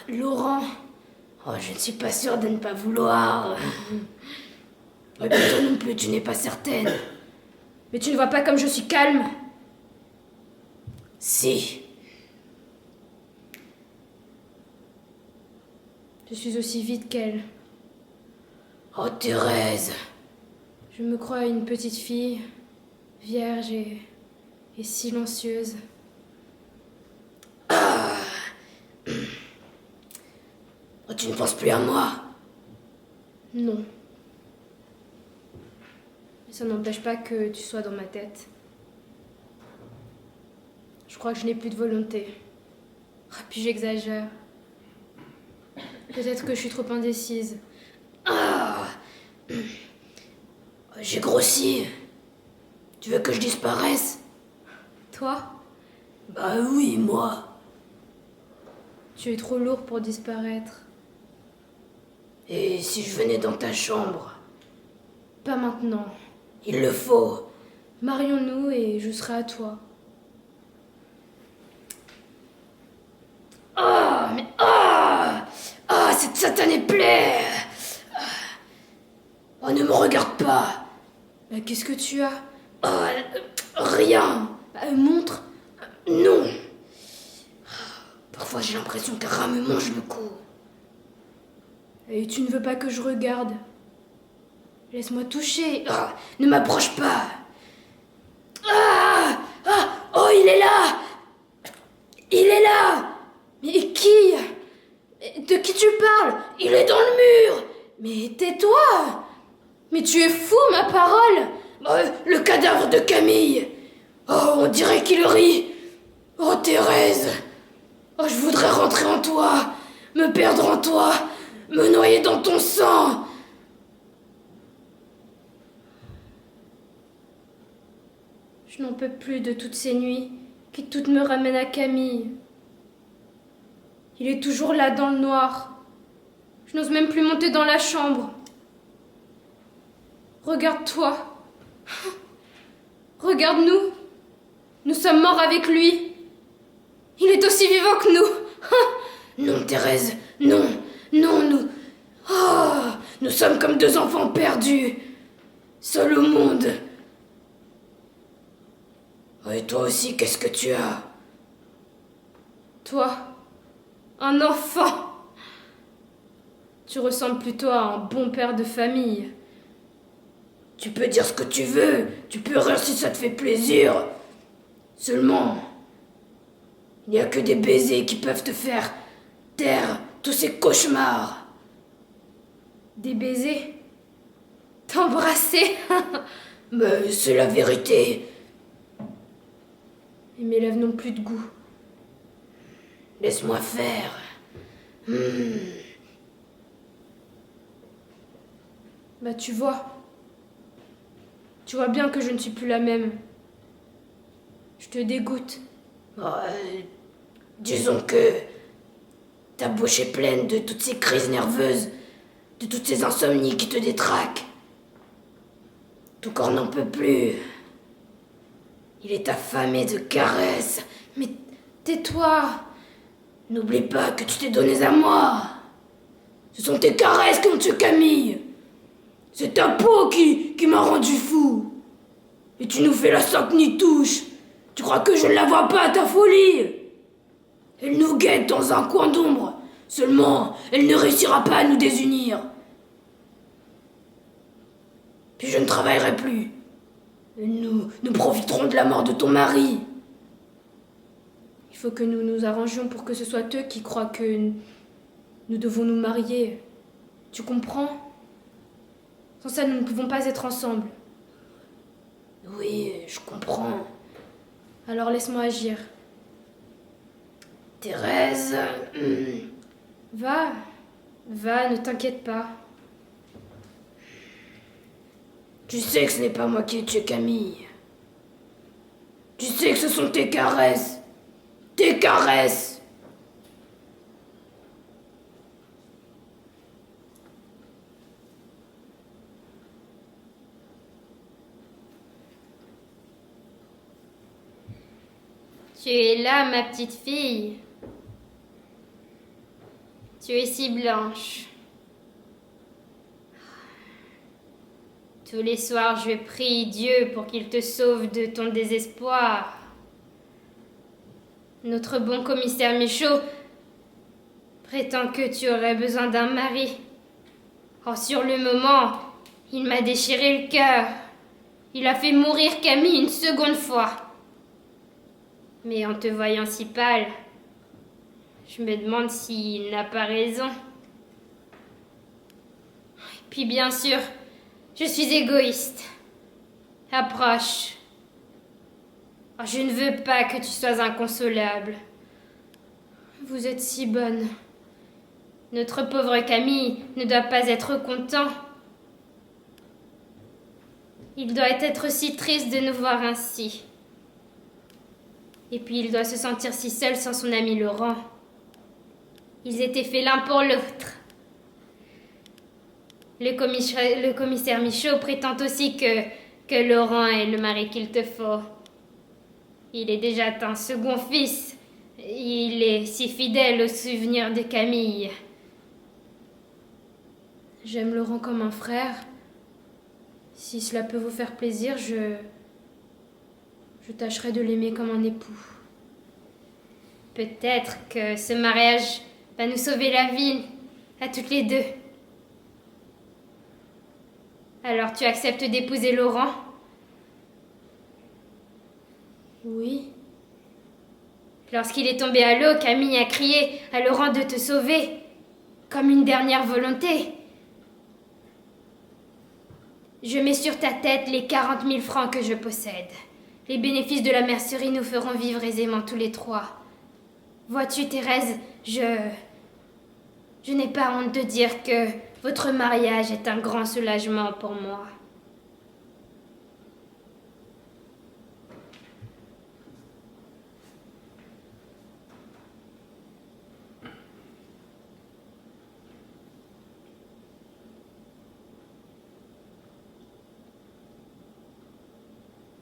Laurent, Oh, je ne suis pas sûre de ne pas vouloir. Et puis toi non plus, tu n'es pas certaine. mais tu ne vois pas comme je suis calme. Si. Je suis aussi vite qu'elle. Oh, Thérèse. Je me crois une petite fille, vierge et silencieuse. Oh, tu ne penses plus à moi? Non. Mais ça n'empêche pas que tu sois dans ma tête. Je crois que je n'ai plus de volonté. Ah, puis j'exagère. Peut-être que je suis trop indécise. J'ai grossi. Tu veux que je disparaisse? Toi, Bah oui, moi. tu es trop lourd pour disparaître. Et si je venais dans ta chambre? Pas maintenant. Il le faut. Marions-nous et je serai à toi. Cette satanée plaie. Oh, ne me regarde pas. Qu'est-ce que tu as? Rien. Montre. Non. Parfois j'ai l'impression qu'un rat me mange le cou. Et tu ne veux pas que je regarde? Laisse-moi toucher. Ne m'approche pas. Oh, il est là. Il est là. Mais qui? De qui tu parles? Il est dans le mur. Mais tais-toi! Mais tu es fou, ma parole! Le cadavre de Camille. Oh, on dirait qu'il rit. Oh, Thérèse. Oh, je voudrais rentrer en toi, me perdre en toi, me noyer dans ton sang. Je n'en peux plus de toutes ces nuits qui toutes me ramènent à Camille. Il est toujours là dans le noir. Je n'ose même plus monter dans la chambre. Regarde-toi. Regarde-nous. Nous sommes morts avec lui. Il est aussi vivant que nous. Non, Thérèse, non, nous sommes comme deux enfants perdus, seuls au monde. Et toi aussi, qu'est-ce que tu as? Toi, un enfant. Tu ressembles plutôt à un bon père de famille. Tu peux dire ce que tu veux, tu peux rire si ça te fait plaisir. Seulement, il n'y a que des baisers qui peuvent te faire taire tous ces cauchemars. Des baisers? T'embrasser? Mais c'est la vérité. Et mes lèvres n'ont plus de goût. Laisse-moi faire. Tu vois. Tu vois bien que je ne suis plus la même. Je te dégoûte. Disons que ta bouche est pleine de toutes ces crises nerveuses, de toutes ces insomnies qui te détraquent. Ton corps n'en peut plus. Il est affamé de caresses. Mais tais-toi. N'oublie pas que tu t'es donné à moi. Ce sont tes caresses qui ont tué Camille. C'est ta peau qui m'a rendu fou. Et tu nous fais la sainte ni touche. Tu crois que je ne la vois pas, ta folie? Elle nous guette dans un coin d'ombre. Seulement, elle ne réussira pas à nous désunir. Puis je ne travaillerai plus. Et nous profiterons de la mort de ton mari. Il faut que nous nous arrangions pour que ce soit eux qui croient que nous devons nous marier. Tu comprends? Sans ça, nous ne pouvons pas être ensemble. Oui, je comprends. Alors laisse-moi agir. Thérèse... Va, ne t'inquiète pas. Tu sais que ce n'est pas moi qui ai tué Camille. Tu sais que ce sont tes caresses. Tes caresses. Tu es là, ma petite fille. Tu es si blanche. Tous les soirs, je prie Dieu pour qu'il te sauve de ton désespoir. Notre bon commissaire Michaud prétend que tu aurais besoin d'un mari. Oh, sur le moment, il m'a déchiré le cœur. Il a fait mourir Camille une seconde fois. Mais en te voyant si pâle, je me demande s'il n'a pas raison. Et puis bien sûr, je suis égoïste. Approche. Oh, je ne veux pas que tu sois inconsolable. Vous êtes si bonne. Notre pauvre Camille ne doit pas être content. Il doit être si triste de nous voir ainsi. Et puis il doit se sentir si seul sans son ami Laurent. Ils étaient faits l'un pour l'autre. Le commissaire Michaud prétend aussi que Laurent est le mari qu'il te faut. Il est déjà un second fils, Il est si fidèle au souvenir de Camille. J'aime Laurent comme un frère. Si cela peut vous faire plaisir, je tâcherai de l'aimer comme un époux. Peut-être que ce mariage va nous sauver la vie, à toutes les deux. Alors tu acceptes d'épouser Laurent? Oui. Lorsqu'il est tombé à l'eau, Camille a crié à Laurent de te sauver, comme une dernière volonté. Je mets sur ta tête les 40 000 francs que je possède. Les bénéfices de la mercerie nous feront vivre aisément tous les trois. Vois-tu, Thérèse, je n'ai pas honte de dire que votre mariage est un grand soulagement pour moi.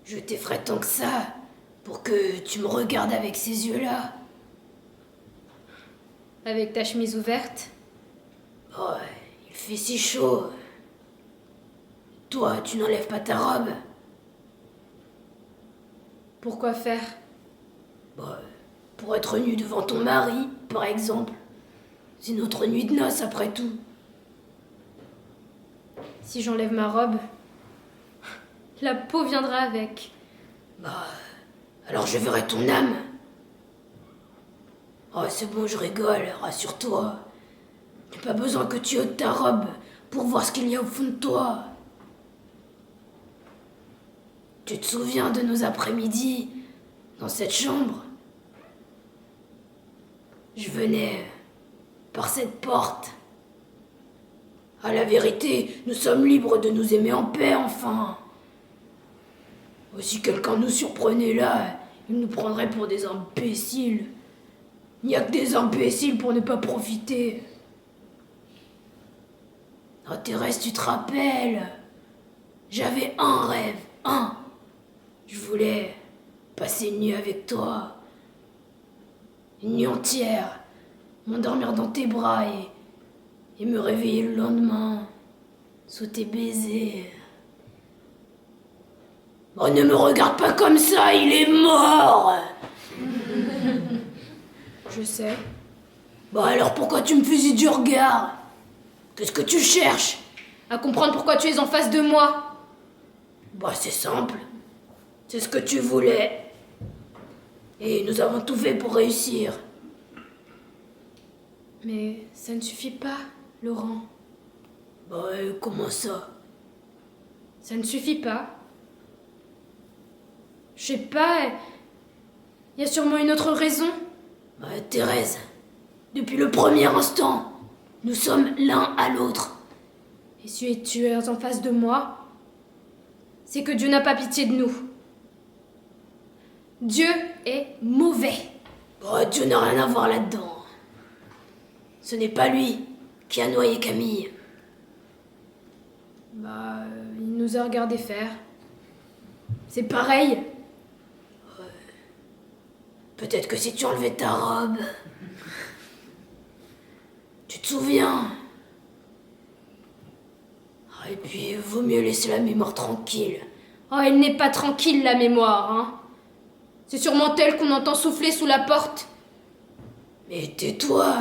Je t'effraie tant que ça, pour que tu me regardes avec ces yeux-là. Avec ta chemise ouverte? Oh, il fait si chaud. Toi, tu n'enlèves pas ta robe? Pourquoi faire? Pour être nu devant ton mari, par exemple. C'est notre nuit de noces, après tout. Si j'enlève ma robe, la peau viendra avec. Alors je verrai ton âme. Oh, c'est bon, je rigole, rassure-toi. J'ai pas besoin que tu ôtes ta robe pour voir ce qu'il y a au fond de toi. Tu te souviens de nos après-midi dans cette chambre? Je venais par cette porte. À la vérité, nous sommes libres de nous aimer en paix, enfin. Si quelqu'un nous surprenait là, il nous prendrait pour des imbéciles. Il n'y a que des imbéciles pour ne pas profiter. Oh Thérèse, tu te rappelles? J'avais un rêve, un. Je voulais passer une nuit avec toi. Une nuit entière. M'endormir dans tes bras et me réveiller le lendemain sous tes baisers. Oh, ne me regarde pas comme ça, il est mort! Je sais. Alors pourquoi tu me fusilles du regard? Qu'est-ce que tu cherches? À comprendre pourquoi tu es en face de moi. C'est simple. C'est ce que tu voulais. Et nous avons tout fait pour réussir. Mais ça ne suffit pas, Laurent. Comment ça? Ça ne suffit pas. Je sais pas, il y a sûrement une autre raison. Thérèse, depuis le premier instant, nous sommes l'un à l'autre. Et si tu es en face de moi, c'est que Dieu n'a pas pitié de nous. Dieu est mauvais. Dieu n'a rien à voir là-dedans. Ce n'est pas lui qui a noyé Camille. Il nous a regardé faire. C'est pareil. Peut-être que si tu enlevais ta robe... Tu te souviens? Et puis, vaut mieux laisser la mémoire tranquille. Oh, elle n'est pas tranquille, la mémoire, hein. C'est sûrement elle qu'on entend souffler sous la porte. Mais tais-toi.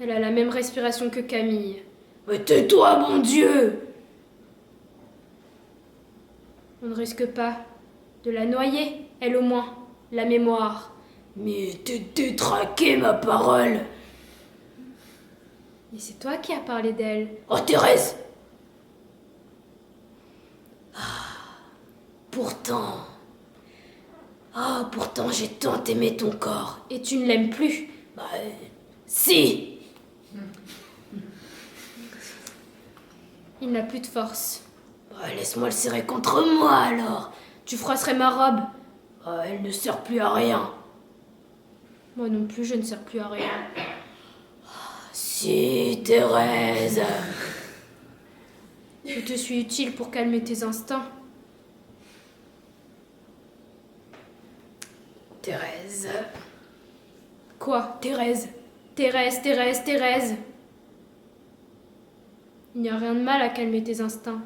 Elle a la même respiration que Camille. Mais tais-toi, mon Dieu. On ne risque pas de la noyer, elle au moins, la mémoire. Mais t'es détraqué, ma parole. Mais c'est toi qui as parlé d'elle. Oh, Thérèse. Pourtant, j'ai tant aimé ton corps. Et tu ne l'aimes plus? Si. Il n'a plus de force. Laisse-moi le serrer contre moi, alors. Tu froisserais ma robe. Elle ne sert plus à rien. Moi non plus, je ne sers plus à rien. Si, Thérèse. Je te suis utile pour calmer tes instincts. Thérèse, Quoi? Thérèse. Thérèse, Thérèse, Thérèse. Il n'y a rien de mal à calmer tes instincts.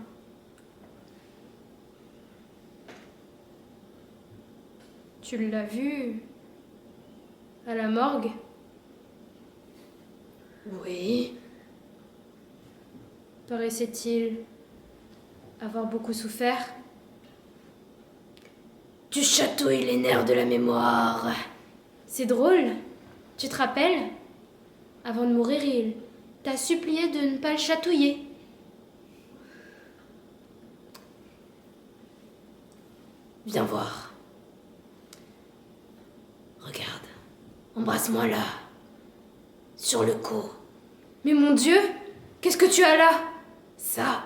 Tu l'as vue à la morgue? Oui. Paraissait-il avoir beaucoup souffert? Tu chatouilles les nerfs de la mémoire. C'est drôle. Tu te rappelles? Avant de mourir, il t'a supplié de ne pas le chatouiller. Viens voir. Regarde. Embrasse-moi là. Sur le cou. Mais mon Dieu, qu'est-ce que tu as là? Ça,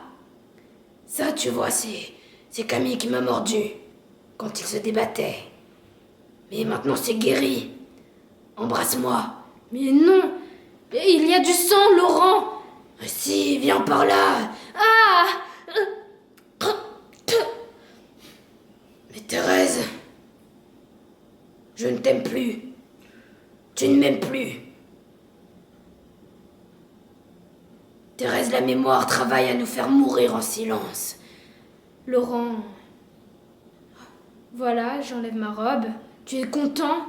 tu vois, c'est Camille qui m'a mordu quand il se débattait. Mais maintenant c'est guéri. Embrasse-moi. Mais non, il y a du sang, Laurent. Si, viens par là. Ah! Mais Thérèse, je ne t'aime plus. Tu ne m'aimes plus. Thérèse, la mémoire travaille à nous faire mourir en silence. Laurent, voilà, j'enlève ma robe. Tu es content?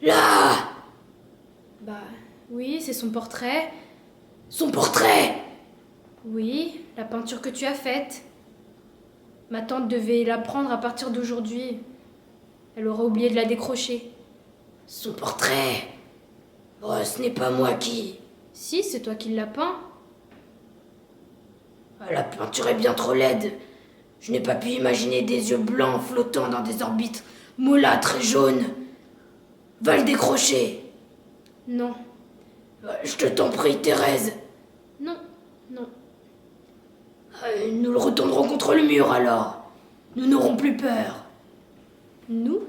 Là. Bah oui, c'est son portrait. Son portrait. Oui, la peinture que tu as faite. Ma tante devait la prendre à partir d'aujourd'hui. Elle aura oublié de la décrocher. Son portrait. Oh, ce n'est pas moi qui... Si, c'est toi qui l'as peint. La peinture est bien trop laide. Je n'ai pas pu imaginer des yeux blancs flottant dans des orbites molâtres et jaunes. Va le décrocher. Non, Je t'en prie, Thérèse. non. Nous le retournerons contre le mur alors. Nous n'aurons plus peur. Nous?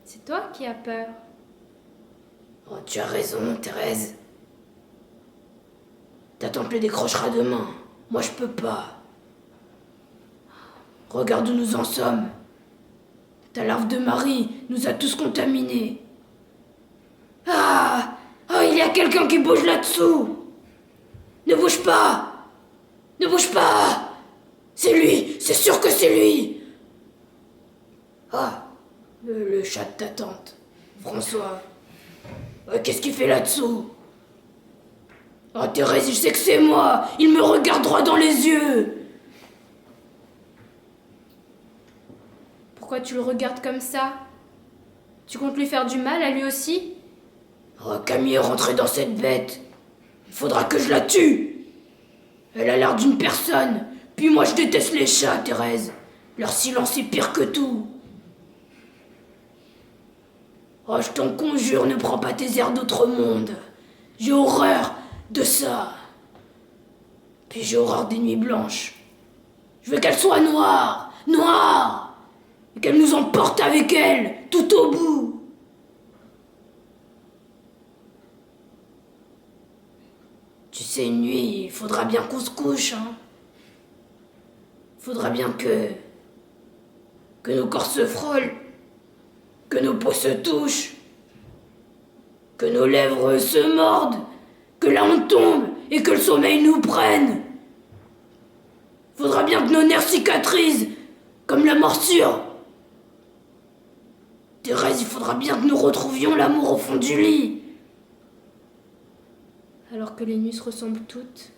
C'est toi qui as peur. Oh, tu as raison, Thérèse. Ta tante le décrochera demain. Moi, je peux pas. Regarde où nous en sommes. Ta larve de Marie nous a tous contaminés. Il y a quelqu'un qui bouge là-dessous. Ne bouge pas. Ne bouge pas. C'est lui, c'est sûr que c'est lui. Le chat de ta tante, François. Qu'est-ce qu'il fait là-dessous? Thérèse, je sais que c'est moi. Il me regarde droit dans les yeux. Pourquoi tu le regardes comme ça? Tu comptes lui faire du mal à lui aussi? Camille est rentrée dans cette bête. Il faudra que je la tue. Elle a l'air d'une personne. Puis moi, je déteste les chats, Thérèse. Leur silence est pire que tout. Je t'en conjure, ne prends pas tes airs d'autre monde. J'ai horreur de ça. Puis j'ai horreur des nuits blanches. Je veux qu'elle soit noire, et qu'elle nous emporte avec elle, tout au bout. Tu sais, une nuit, il faudra bien qu'on se couche, hein. Faudra bien que nos corps se frôlent, que nos peaux se touchent, que nos lèvres se mordent, que la honte tombe et que le sommeil nous prenne. Faudra bien que nos nerfs cicatrisent, comme la morsure. Thérèse, il faudra bien que nous retrouvions l'amour au fond du lit. Alors que les nuits se ressemblent toutes.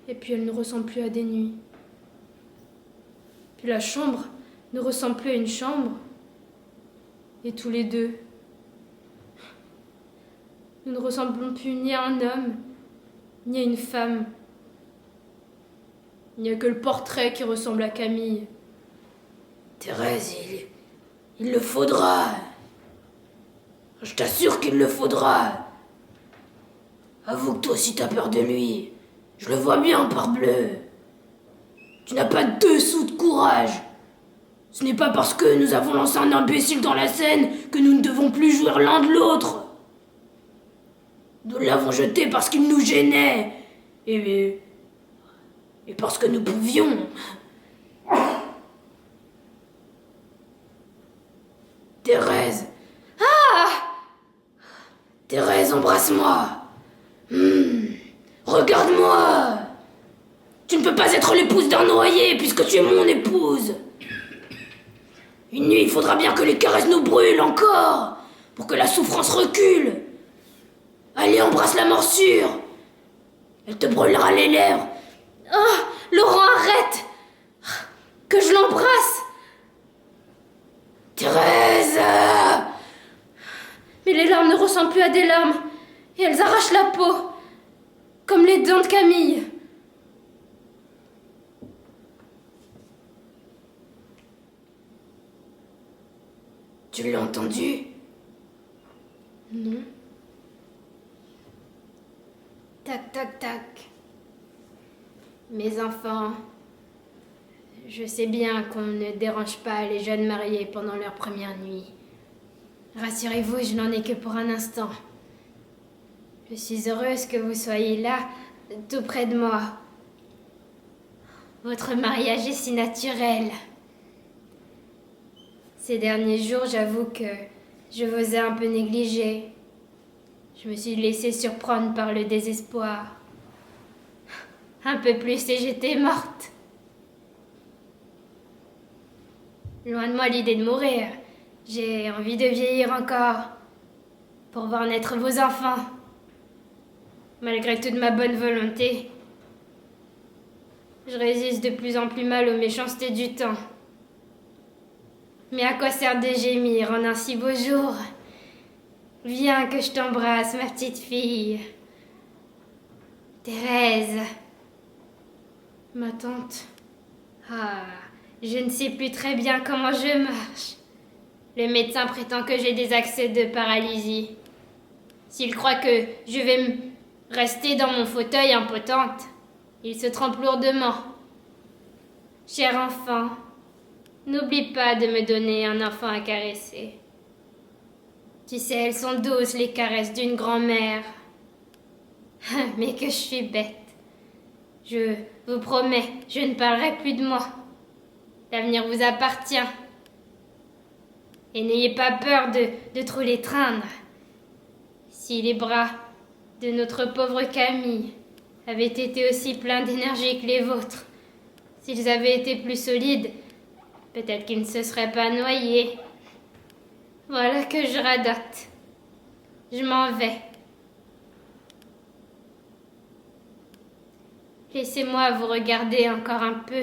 Et puis elles ne ressemblent plus à des nuits. Puis la chambre ne ressemble plus à une chambre. Et tous les deux, nous ne ressemblons plus ni à un homme, ni à une femme. Il n'y a que le portrait qui ressemble à Camille. Thérèse, il le faudra. Je t'assure qu'il le faudra. Avoue que toi aussi t'as peur de lui. Je le vois bien, parbleu. Tu n'as pas 2 sous de courage. Ce n'est pas parce que nous avons lancé un imbécile dans la Seine que nous ne devons plus jouir l'un de l'autre. Nous l'avons jeté parce qu'il nous gênait. Et parce que nous pouvions. Thérèse. Ah! Thérèse, embrasse-moi. Regarde-moi. Tu ne peux pas être l'épouse d'un noyé puisque tu es mon épouse. Une nuit, il faudra bien que les caresses nous brûlent encore pour que la souffrance recule. Allez, embrasse la morsure. Elle te brûlera les lèvres. Oh, Laurent, arrête! Que je l'embrasse! Thérèse! Mais les larmes ne ressemblent plus à des larmes, et elles arrachent la peau, comme les dents de Camille. Tu l'as entendu? Non. Tac, tac, tac. Mes enfants, je sais bien qu'on ne dérange pas les jeunes mariés pendant leur première nuit. Rassurez-vous, je n'en ai que pour un instant. Je suis heureuse que vous soyez là, tout près de moi. Votre mariage est si naturel. Ces derniers jours, j'avoue que je vous ai un peu négligé. Je me suis laissée surprendre par le désespoir. Un peu plus et j'étais morte. Loin de moi l'idée de mourir. J'ai envie de vieillir encore pour voir naître vos enfants. Malgré toute ma bonne volonté, je résiste de plus en plus mal aux méchancetés du temps. Mais à quoi sert de gémir en un si beau jour? Viens que je t'embrasse, ma petite fille. Thérèse. Ma tante. Ah, je ne sais plus très bien comment je marche. Le médecin prétend que j'ai des accès de paralysie. S'il croit que je vais rester dans mon fauteuil impotente, il se trompe lourdement. Cher enfant, n'oublie pas de me donner un enfant à caresser. Tu sais, elles sont douces, les caresses d'une grand-mère. Mais que je suis bête. Je vous promets, je ne parlerai plus de moi. L'avenir vous appartient. Et n'ayez pas peur de trop l'étreindre. Si les bras de notre pauvre Camille avaient été aussi pleins d'énergie que les vôtres, s'ils avaient été plus solides, peut-être qu'ils ne se seraient pas noyés. Voilà que je radote. Je m'en vais. Laissez-moi vous regarder encore un peu.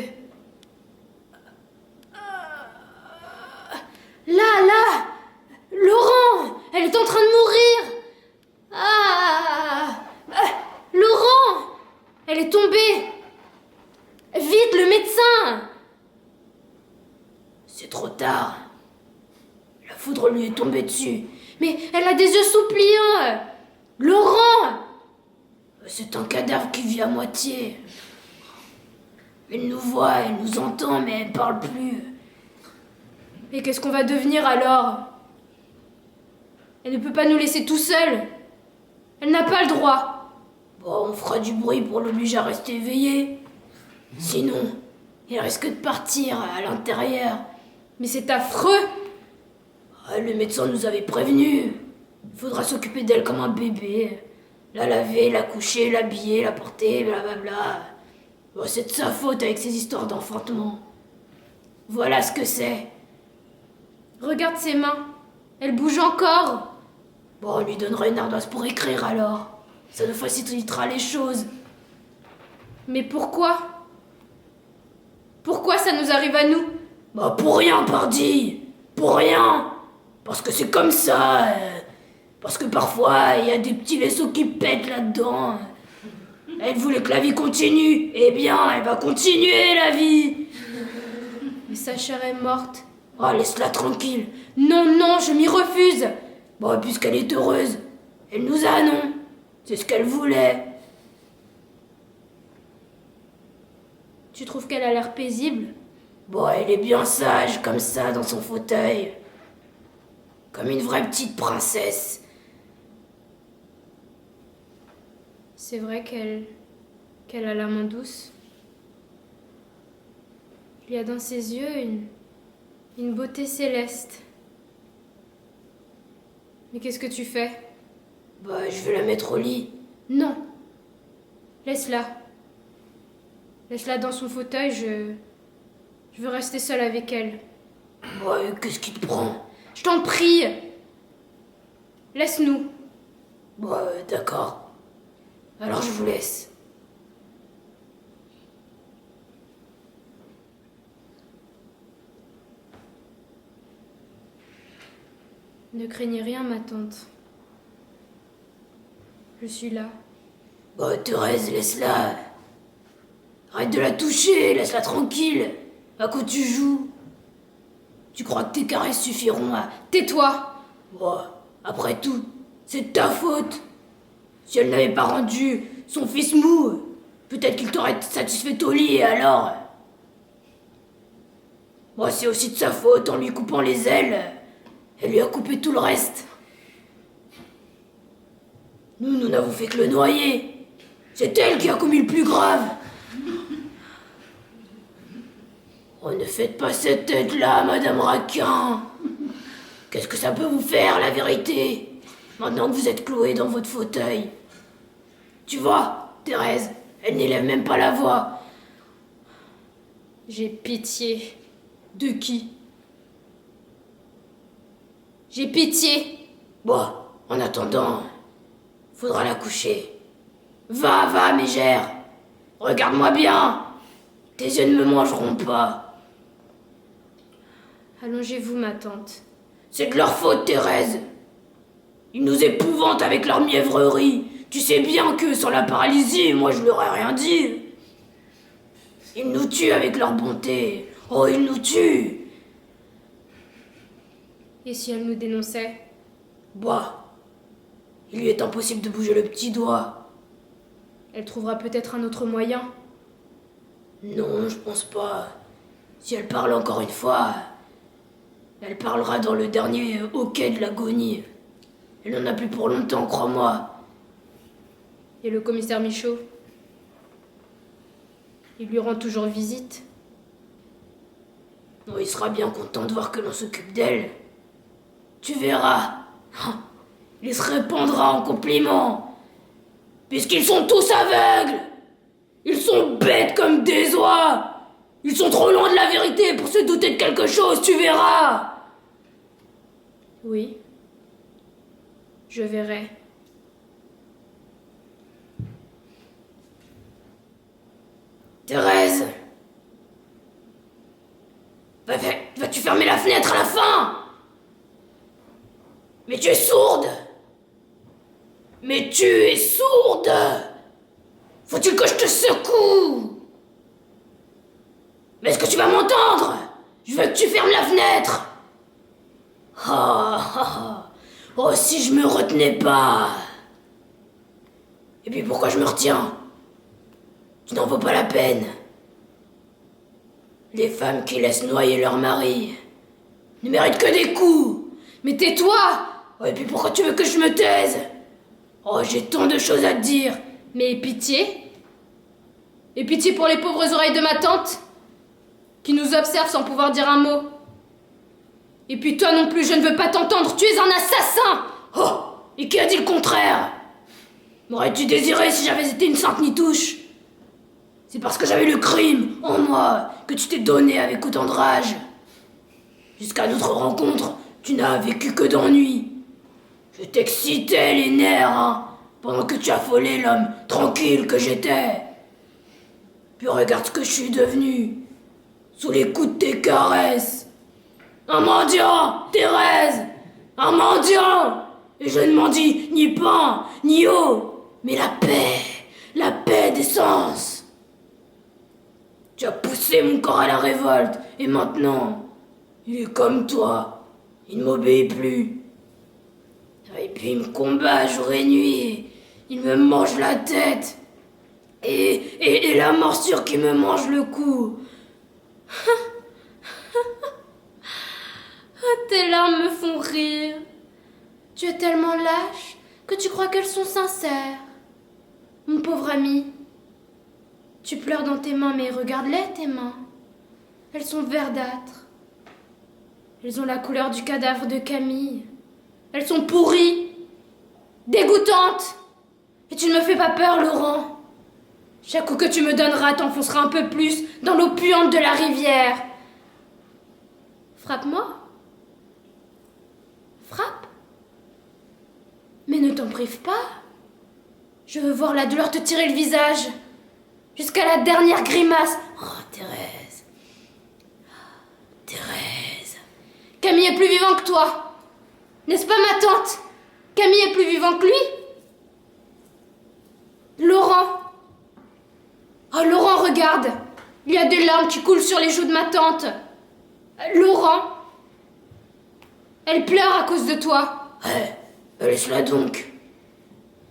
Là, Laurent, elle est en train de mourir. Laurent, elle est tombée. Vite, le médecin. C'est trop tard. La foudre lui est tombée dessus. Mais elle a des yeux soupillants. Laurent. C'est un cadavre qui vit à moitié. Elle nous voit, elle nous entend, mais elle parle plus. Et qu'est-ce qu'on va devenir alors? Elle ne peut pas nous laisser tout seuls. Elle n'a pas le droit. Bon, on fera du bruit pour l'obliger à rester éveillé. Sinon, il risque de partir à l'intérieur. Mais c'est affreux. Le médecin nous avait prévenus. Il faudra s'occuper d'elle comme un bébé. La laver, la coucher, l'habiller, la porter, blablabla. Bon, c'est de sa faute avec ses histoires d'enfantement. Voilà ce que c'est. Regarde ses mains. Elles bougent encore. Bon, on lui donnera une ardoise pour écrire alors. Ça nous facilitera les choses. Mais pourquoi? Pourquoi ça nous arrive à nous? Bah pour rien, pardi. Pour rien. Parce que c'est comme ça. Parce que parfois, il y a des petits vaisseaux qui pètent là-dedans. Elle voulait que la vie continue. Eh bien, elle va continuer, la vie. Mais sa chair est morte. Oh, laisse-la tranquille. Non, je m'y refuse. Bon, puisqu'elle est heureuse, elle nous a, non? C'est ce qu'elle voulait. Tu trouves qu'elle a l'air paisible? Bon, elle est bien sage, comme ça, dans son fauteuil. Comme une vraie petite princesse. C'est vrai qu'elle qu'elle a la main douce. Il y a dans ses yeux une beauté céleste. Mais qu'est-ce que tu fais? Bah, je vais la mettre au lit. Non. Laisse-la. Laisse-la dans son fauteuil, je veux rester seule avec elle. Bah, qu'est-ce qui te prend? Je t'en prie. Laisse-nous. Bah, d'accord. Alors je vous laisse. Ne craignez rien, ma tante. Je suis là. Bah, Thérèse, laisse-la. Arrête de la toucher, laisse-la tranquille. À quoi tu joues? Tu crois que tes caresses suffiront à... Tais-toi. Bah, après tout, c'est de ta faute. Si elle n'avait pas rendu son fils mou, peut-être qu'il t'aurait satisfait au lit et alors... Moi, c'est aussi de sa faute en lui coupant les ailes. Elle lui a coupé tout le reste. Nous n'avons fait que le noyer. C'est elle qui a commis le plus grave. Oh, ne faites pas cette tête-là, Madame Raquin. Qu'est-ce que ça peut vous faire, la vérité, maintenant que vous êtes clouée dans votre fauteuil? Tu vois, Thérèse, elle n'élève même pas la voix. J'ai pitié. De qui? J'ai pitié. Bon, en attendant, faudra la coucher. Va, mégère. Regarde-moi bien. Tes yeux ne me mangeront pas. Allongez-vous, ma tante. C'est de leur faute, Thérèse. Ils nous épouvantent avec leur mièvrerie. Tu sais bien que sans la paralysie, moi je leur ai rien dit. Ils nous tuent avec leur bonté. Oh, ils nous tuent. Et si elle nous dénonçait? Bah, il lui est impossible de bouger le petit doigt. Elle trouvera peut-être un autre moyen. Non, je pense pas. Si elle parle encore une fois, elle parlera dans le dernier hoquet de l'agonie. Elle n'en a plus pour longtemps, crois-moi. Et le commissaire Michaud? Il lui rend toujours visite. Oh, il sera bien content de voir que l'on s'occupe d'elle. Tu verras. Il se répandra en compliments. Puisqu'ils sont tous aveugles. Ils sont bêtes comme des oies. Ils sont trop loin de la vérité pour se douter de quelque chose, tu verras. Oui. Je verrai. Thérèse. Vas-tu fermer la fenêtre à la fin? Mais tu es sourde. Mais tu es sourde. Faut-il que je te secoue? Mais est-ce que tu vas m'entendre? Je veux que tu fermes la fenêtre. Oh, si je me retenais pas. Et puis pourquoi je me retiens? Tu n'en vaut pas la peine. Les femmes qui laissent noyer leur mari ne méritent que des coups. Mais tais-toi! Oh, et puis pourquoi tu veux que je me taise? Oh, j'ai tant de choses à te dire. Mais pitié? Et pitié pour les pauvres oreilles de ma tante, qui nous observe sans pouvoir dire un mot. Et puis toi non plus, je ne veux pas t'entendre, tu es un assassin! Oh, et qui a dit le contraire? M'aurais-tu désiré si j'avais été une sainte nitouche? C'est parce que j'avais le crime en moi que tu t'es donné avec autant de rage. Jusqu'à notre rencontre, tu n'as vécu que d'ennui. Je t'excitais les nerfs, hein, pendant que tu affolais l'homme tranquille que j'étais. Puis regarde ce que je suis devenu, sous les coups de tes caresses. Un mendiant, Thérèse, un mendiant. Et je ne mendie ni pain, ni eau, mais la paix des sens. Tu as poussé mon corps à la révolte, et maintenant, il est comme toi, il ne m'obéit plus. Et puis il me combat jour et nuit, il me mange la tête, et la morsure qui me mange le cou. Tes larmes me font rire. Tu es tellement lâche que tu crois qu'elles sont sincères. Mon pauvre ami, Tu pleures dans tes mains, mais regarde-les, tes mains. Elles sont verdâtres. Elles ont la couleur du cadavre de Camille. Elles sont pourries, dégoûtantes. Et tu ne me fais pas peur, Laurent. Chaque coup que tu me donneras t'enfoncera un peu plus dans l'eau puante de la rivière. Frappe-moi. Frappe. Mais ne t'en prive pas. Je veux voir la douleur te tirer le visage. Jusqu'à la dernière grimace. Oh, Thérèse. Thérèse. Camille est plus vivant que toi. N'est-ce pas, ma tante? Camille est plus vivant que lui? Laurent. Oh, Laurent, regarde. Il y a des larmes qui coulent sur les joues de ma tante. Laurent. Elle pleure à cause de toi. Laisse-la donc.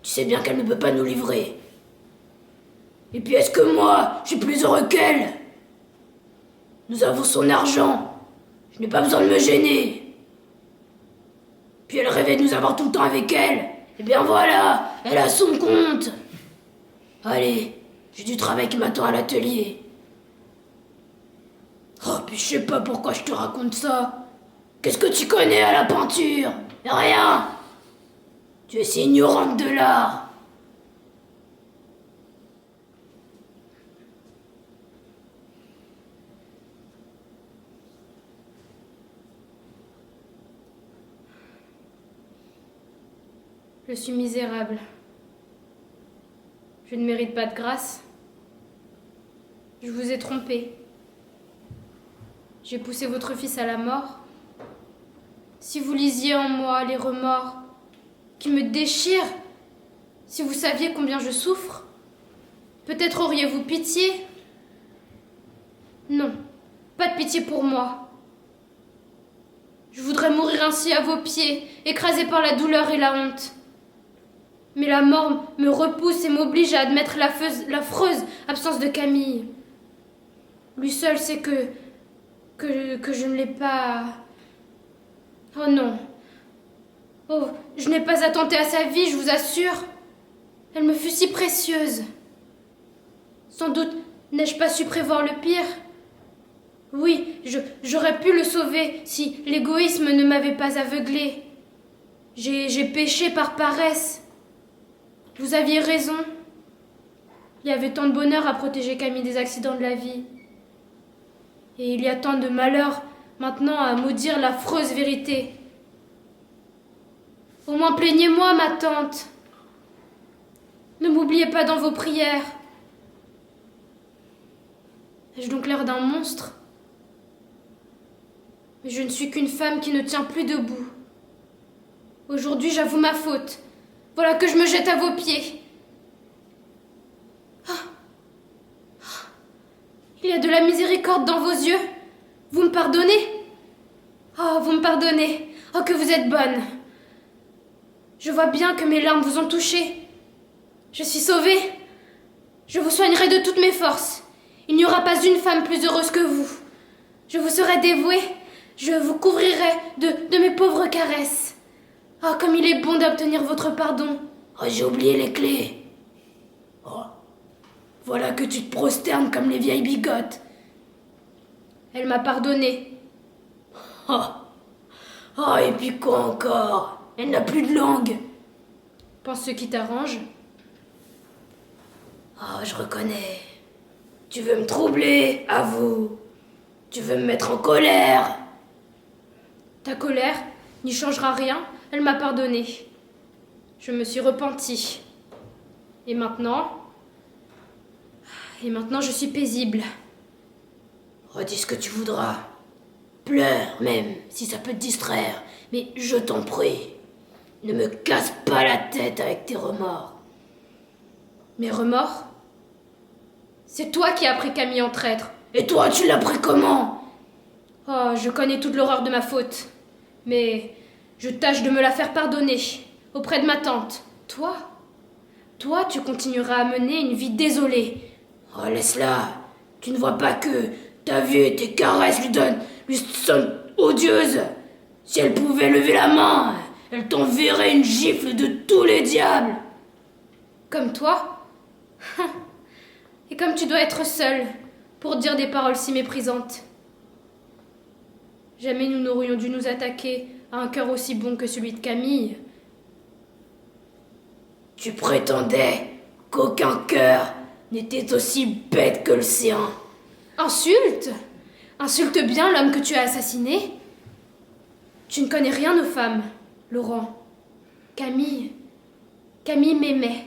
Tu sais bien qu'elle ne peut pas nous livrer. Et puis est-ce que moi, je suis plus heureux qu'elle? Nous avons son argent. Je n'ai pas besoin de me gêner. Puis elle rêvait de nous avoir tout le temps avec elle. Eh bien voilà, elle a son compte. Allez, j'ai du travail qui m'attend à l'atelier. Oh, puis je sais pas pourquoi je te raconte ça. Qu'est-ce que tu connais à la peinture? Rien. Tu es si ignorante de l'art. Je suis misérable. Je ne mérite pas de grâce. Je vous ai trompé. J'ai poussé votre fils à la mort. Si vous lisiez en moi les remords qui me déchirent, si vous saviez combien je souffre, peut-être auriez-vous pitié. Non, pas de pitié pour moi. Je voudrais mourir ainsi à vos pieds, écrasé par la douleur et la honte. Mais la mort me repousse et m'oblige à admettre l'affreuse absence de Camille. Lui seul sait que je ne l'ai pas... Oh non. Oh, je n'ai pas attenté à sa vie, je vous assure. Elle me fut si précieuse. Sans doute n'ai-je pas su prévoir le pire. Oui, j'aurais pu le sauver si l'égoïsme ne m'avait pas aveuglée. J'ai péché par paresse. Vous aviez raison. Il y avait tant de bonheur à protéger Camille des accidents de la vie. Et il y a tant de malheur maintenant à maudire l'affreuse vérité. Au moins plaignez-moi, ma tante. Ne m'oubliez pas dans vos prières. Ai-je donc l'air d'un monstre? Mais je ne suis qu'une femme qui ne tient plus debout. Aujourd'hui, j'avoue ma faute. Voilà que je me jette à vos pieds. Il y a de la miséricorde dans vos yeux. Vous me pardonnez? Oh, vous me pardonnez. Oh, que vous êtes bonne. Je vois bien que mes larmes vous ont touché. Je suis sauvée. Je vous soignerai de toutes mes forces. Il n'y aura pas une femme plus heureuse que vous. Je vous serai dévouée. Je vous couvrirai de mes pauvres caresses. Oh, comme il est bon d'obtenir votre pardon. Oh, j'ai oublié les clés. Oh, voilà que tu te prosternes comme les vieilles bigotes. Elle m'a pardonné. Oh, oh, et puis quoi encore? Elle n'a plus de langue. Pense ce qui t'arrange. Oh, je reconnais. Tu veux me troubler, avoue. Tu veux me mettre en colère. Ta colère n'y changera rien. Elle m'a pardonné. Je me suis repentie. Et maintenant, je suis paisible. Redis ce que tu voudras. Pleure même, si ça peut te distraire. Mais je t'en prie, ne me casse pas la tête avec tes remords. Mes remords? C'est toi qui as pris Camille en traître. Et toi, tu l'as pris comment? Oh, je connais toute l'horreur de ma faute. Mais je tâche de me la faire pardonner auprès de ma tante. Toi, tu continueras à mener une vie désolée. Oh, laisse-la. Tu ne vois pas que ta vie et tes caresses lui sont odieuses. Si elle pouvait lever la main, elle t'enverrait une gifle de tous les diables. Comme toi? Et comme tu dois être seule pour dire des paroles si méprisantes. Jamais nous n'aurions dû nous attaquer à un cœur aussi bon que celui de Camille. Tu prétendais qu'aucun cœur n'était aussi bête que le sien. Insulte! Insulte bien l'homme que tu as assassiné. Tu ne connais rien aux femmes, Laurent. Camille m'aimait.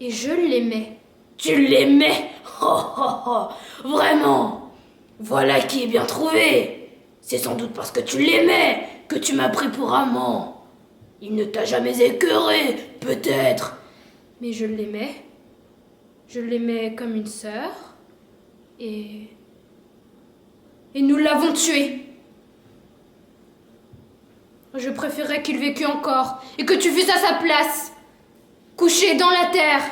Et je l'aimais. Tu l'aimais? Oh, oh, oh. Vraiment? Voilà qui est bien trouvé. C'est sans doute parce que tu l'aimais que tu m'as pris pour amant. Il ne t'a jamais écœuré, peut-être. Mais je l'aimais. Je l'aimais comme une sœur. Et nous l'avons tué. Je préférais qu'il vécût encore et que tu fusses à sa place, couché dans la terre.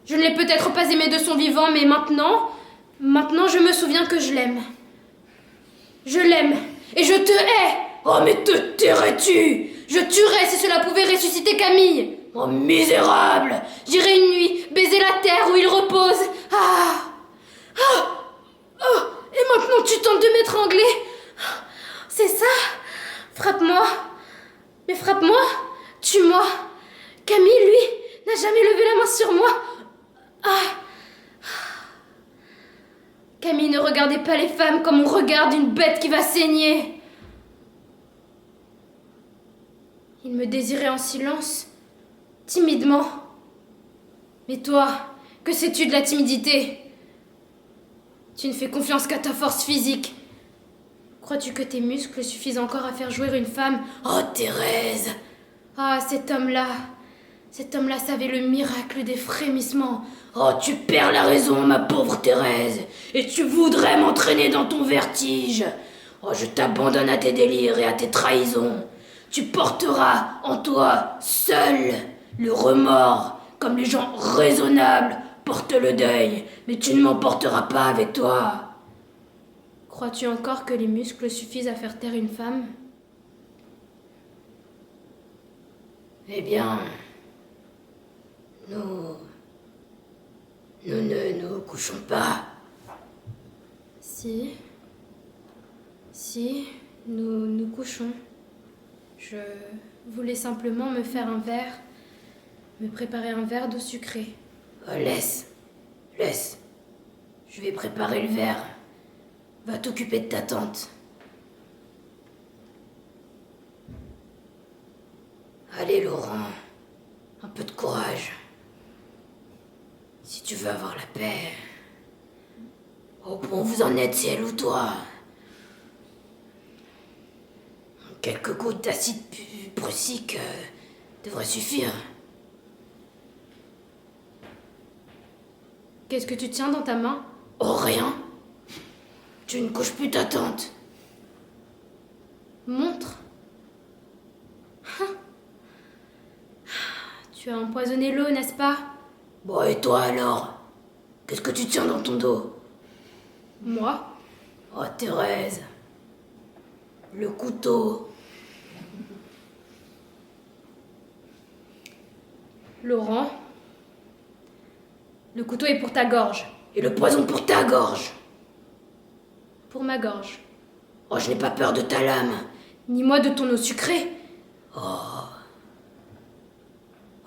Je ne l'ai peut-être pas aimé de son vivant, mais maintenant je me souviens que je l'aime. Je l'aime et je te hais. Oh, mais te tairais-tu? Je tuerais si cela pouvait ressusciter Camille. Oh, misérable! J'irai une nuit baiser la terre où il repose. Et maintenant tu tentes de m'étrangler. C'est ça? Frappe-moi. Mais frappe-moi. Tue-moi. Camille, lui, n'a jamais levé la main sur moi. Camille ne regardait pas les femmes comme on regarde une bête qui va saigner. Il me désirait en silence, timidement. Mais toi, que sais-tu de la timidité? Tu ne fais confiance qu'à ta force physique. Crois-tu que tes muscles suffisent encore à faire jouir une femme? Oh, Thérèse! Ah, cet homme-là savait le miracle des frémissements. Oh, tu perds la raison, ma pauvre Thérèse, et tu voudrais m'entraîner dans ton vertige. Oh, je t'abandonne à tes délires et à tes trahisons. Tu porteras en toi seul le remords, comme les gens raisonnables portent le deuil, mais tu ne m'emporteras pas avec toi. Crois-tu encore que les muscles suffisent à faire taire une femme? Eh bien, nous ne nous couchons pas. Si, nous nous couchons. Je voulais simplement me faire un verre, me préparer un verre d'eau sucrée. Oh, laisse. Je vais préparer le verre. Va t'occuper de ta tante. Allez, Laurent, un peu de courage. Si tu veux avoir la paix. Au point où vous en êtes, c'est elle ou toi. Quelques gouttes d'acide prussique devraient suffire. Qu'est-ce que tu tiens dans ta main? Oh, rien. Tu ne couches plus ta tante. Montre. Tu as empoisonné l'eau, n'est-ce pas? Bon, et toi alors? Qu'est-ce que tu tiens dans ton dos? Moi? Oh, Thérèse. Le couteau. Laurent? Le couteau est pour ta gorge. Et le poison pour ta gorge. Pour ma gorge. Oh, je n'ai pas peur de ta lame. Ni moi de ton eau sucrée.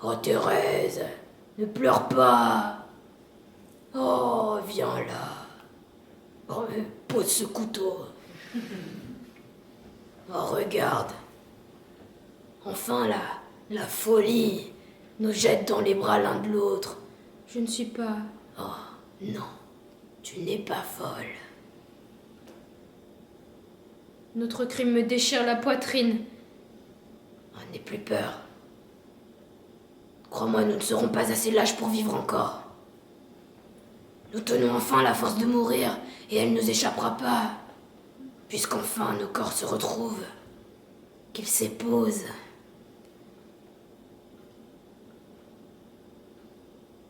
Oh, Thérèse, ne pleure pas. Oh, viens là. Oh, mais pose ce couteau. Oh, regarde. Enfin, la folie nous jette dans les bras l'un de l'autre. Je ne suis pas... Oh, non, tu n'es pas folle. Notre crime me déchire la poitrine. Oh, n'aie plus peur. Crois-moi, nous ne serons pas assez lâches pour vivre encore. Nous tenons enfin la force de mourir, et elle ne nous échappera pas. Puisqu'enfin nos corps se retrouvent, qu'ils s'éposent.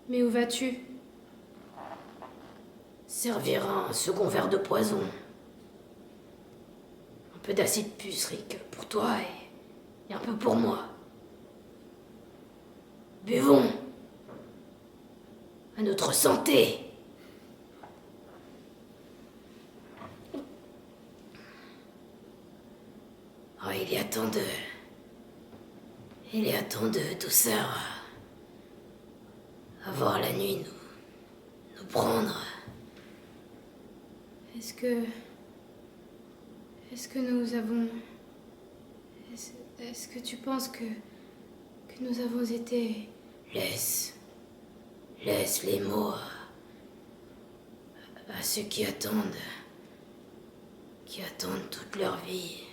Mais où vas-tu? Servir un second verre de poison. Un peu d'acide pucerik pour toi et un peu pour moi. Buvons. À notre santé. Oh, il y a tant de... Il y a tant de douceur à voir la nuit nous prendre. Est-ce que nous avons... Est-ce que tu penses que nous avons été... Laisse les mots à ceux qui attendent toute leur vie.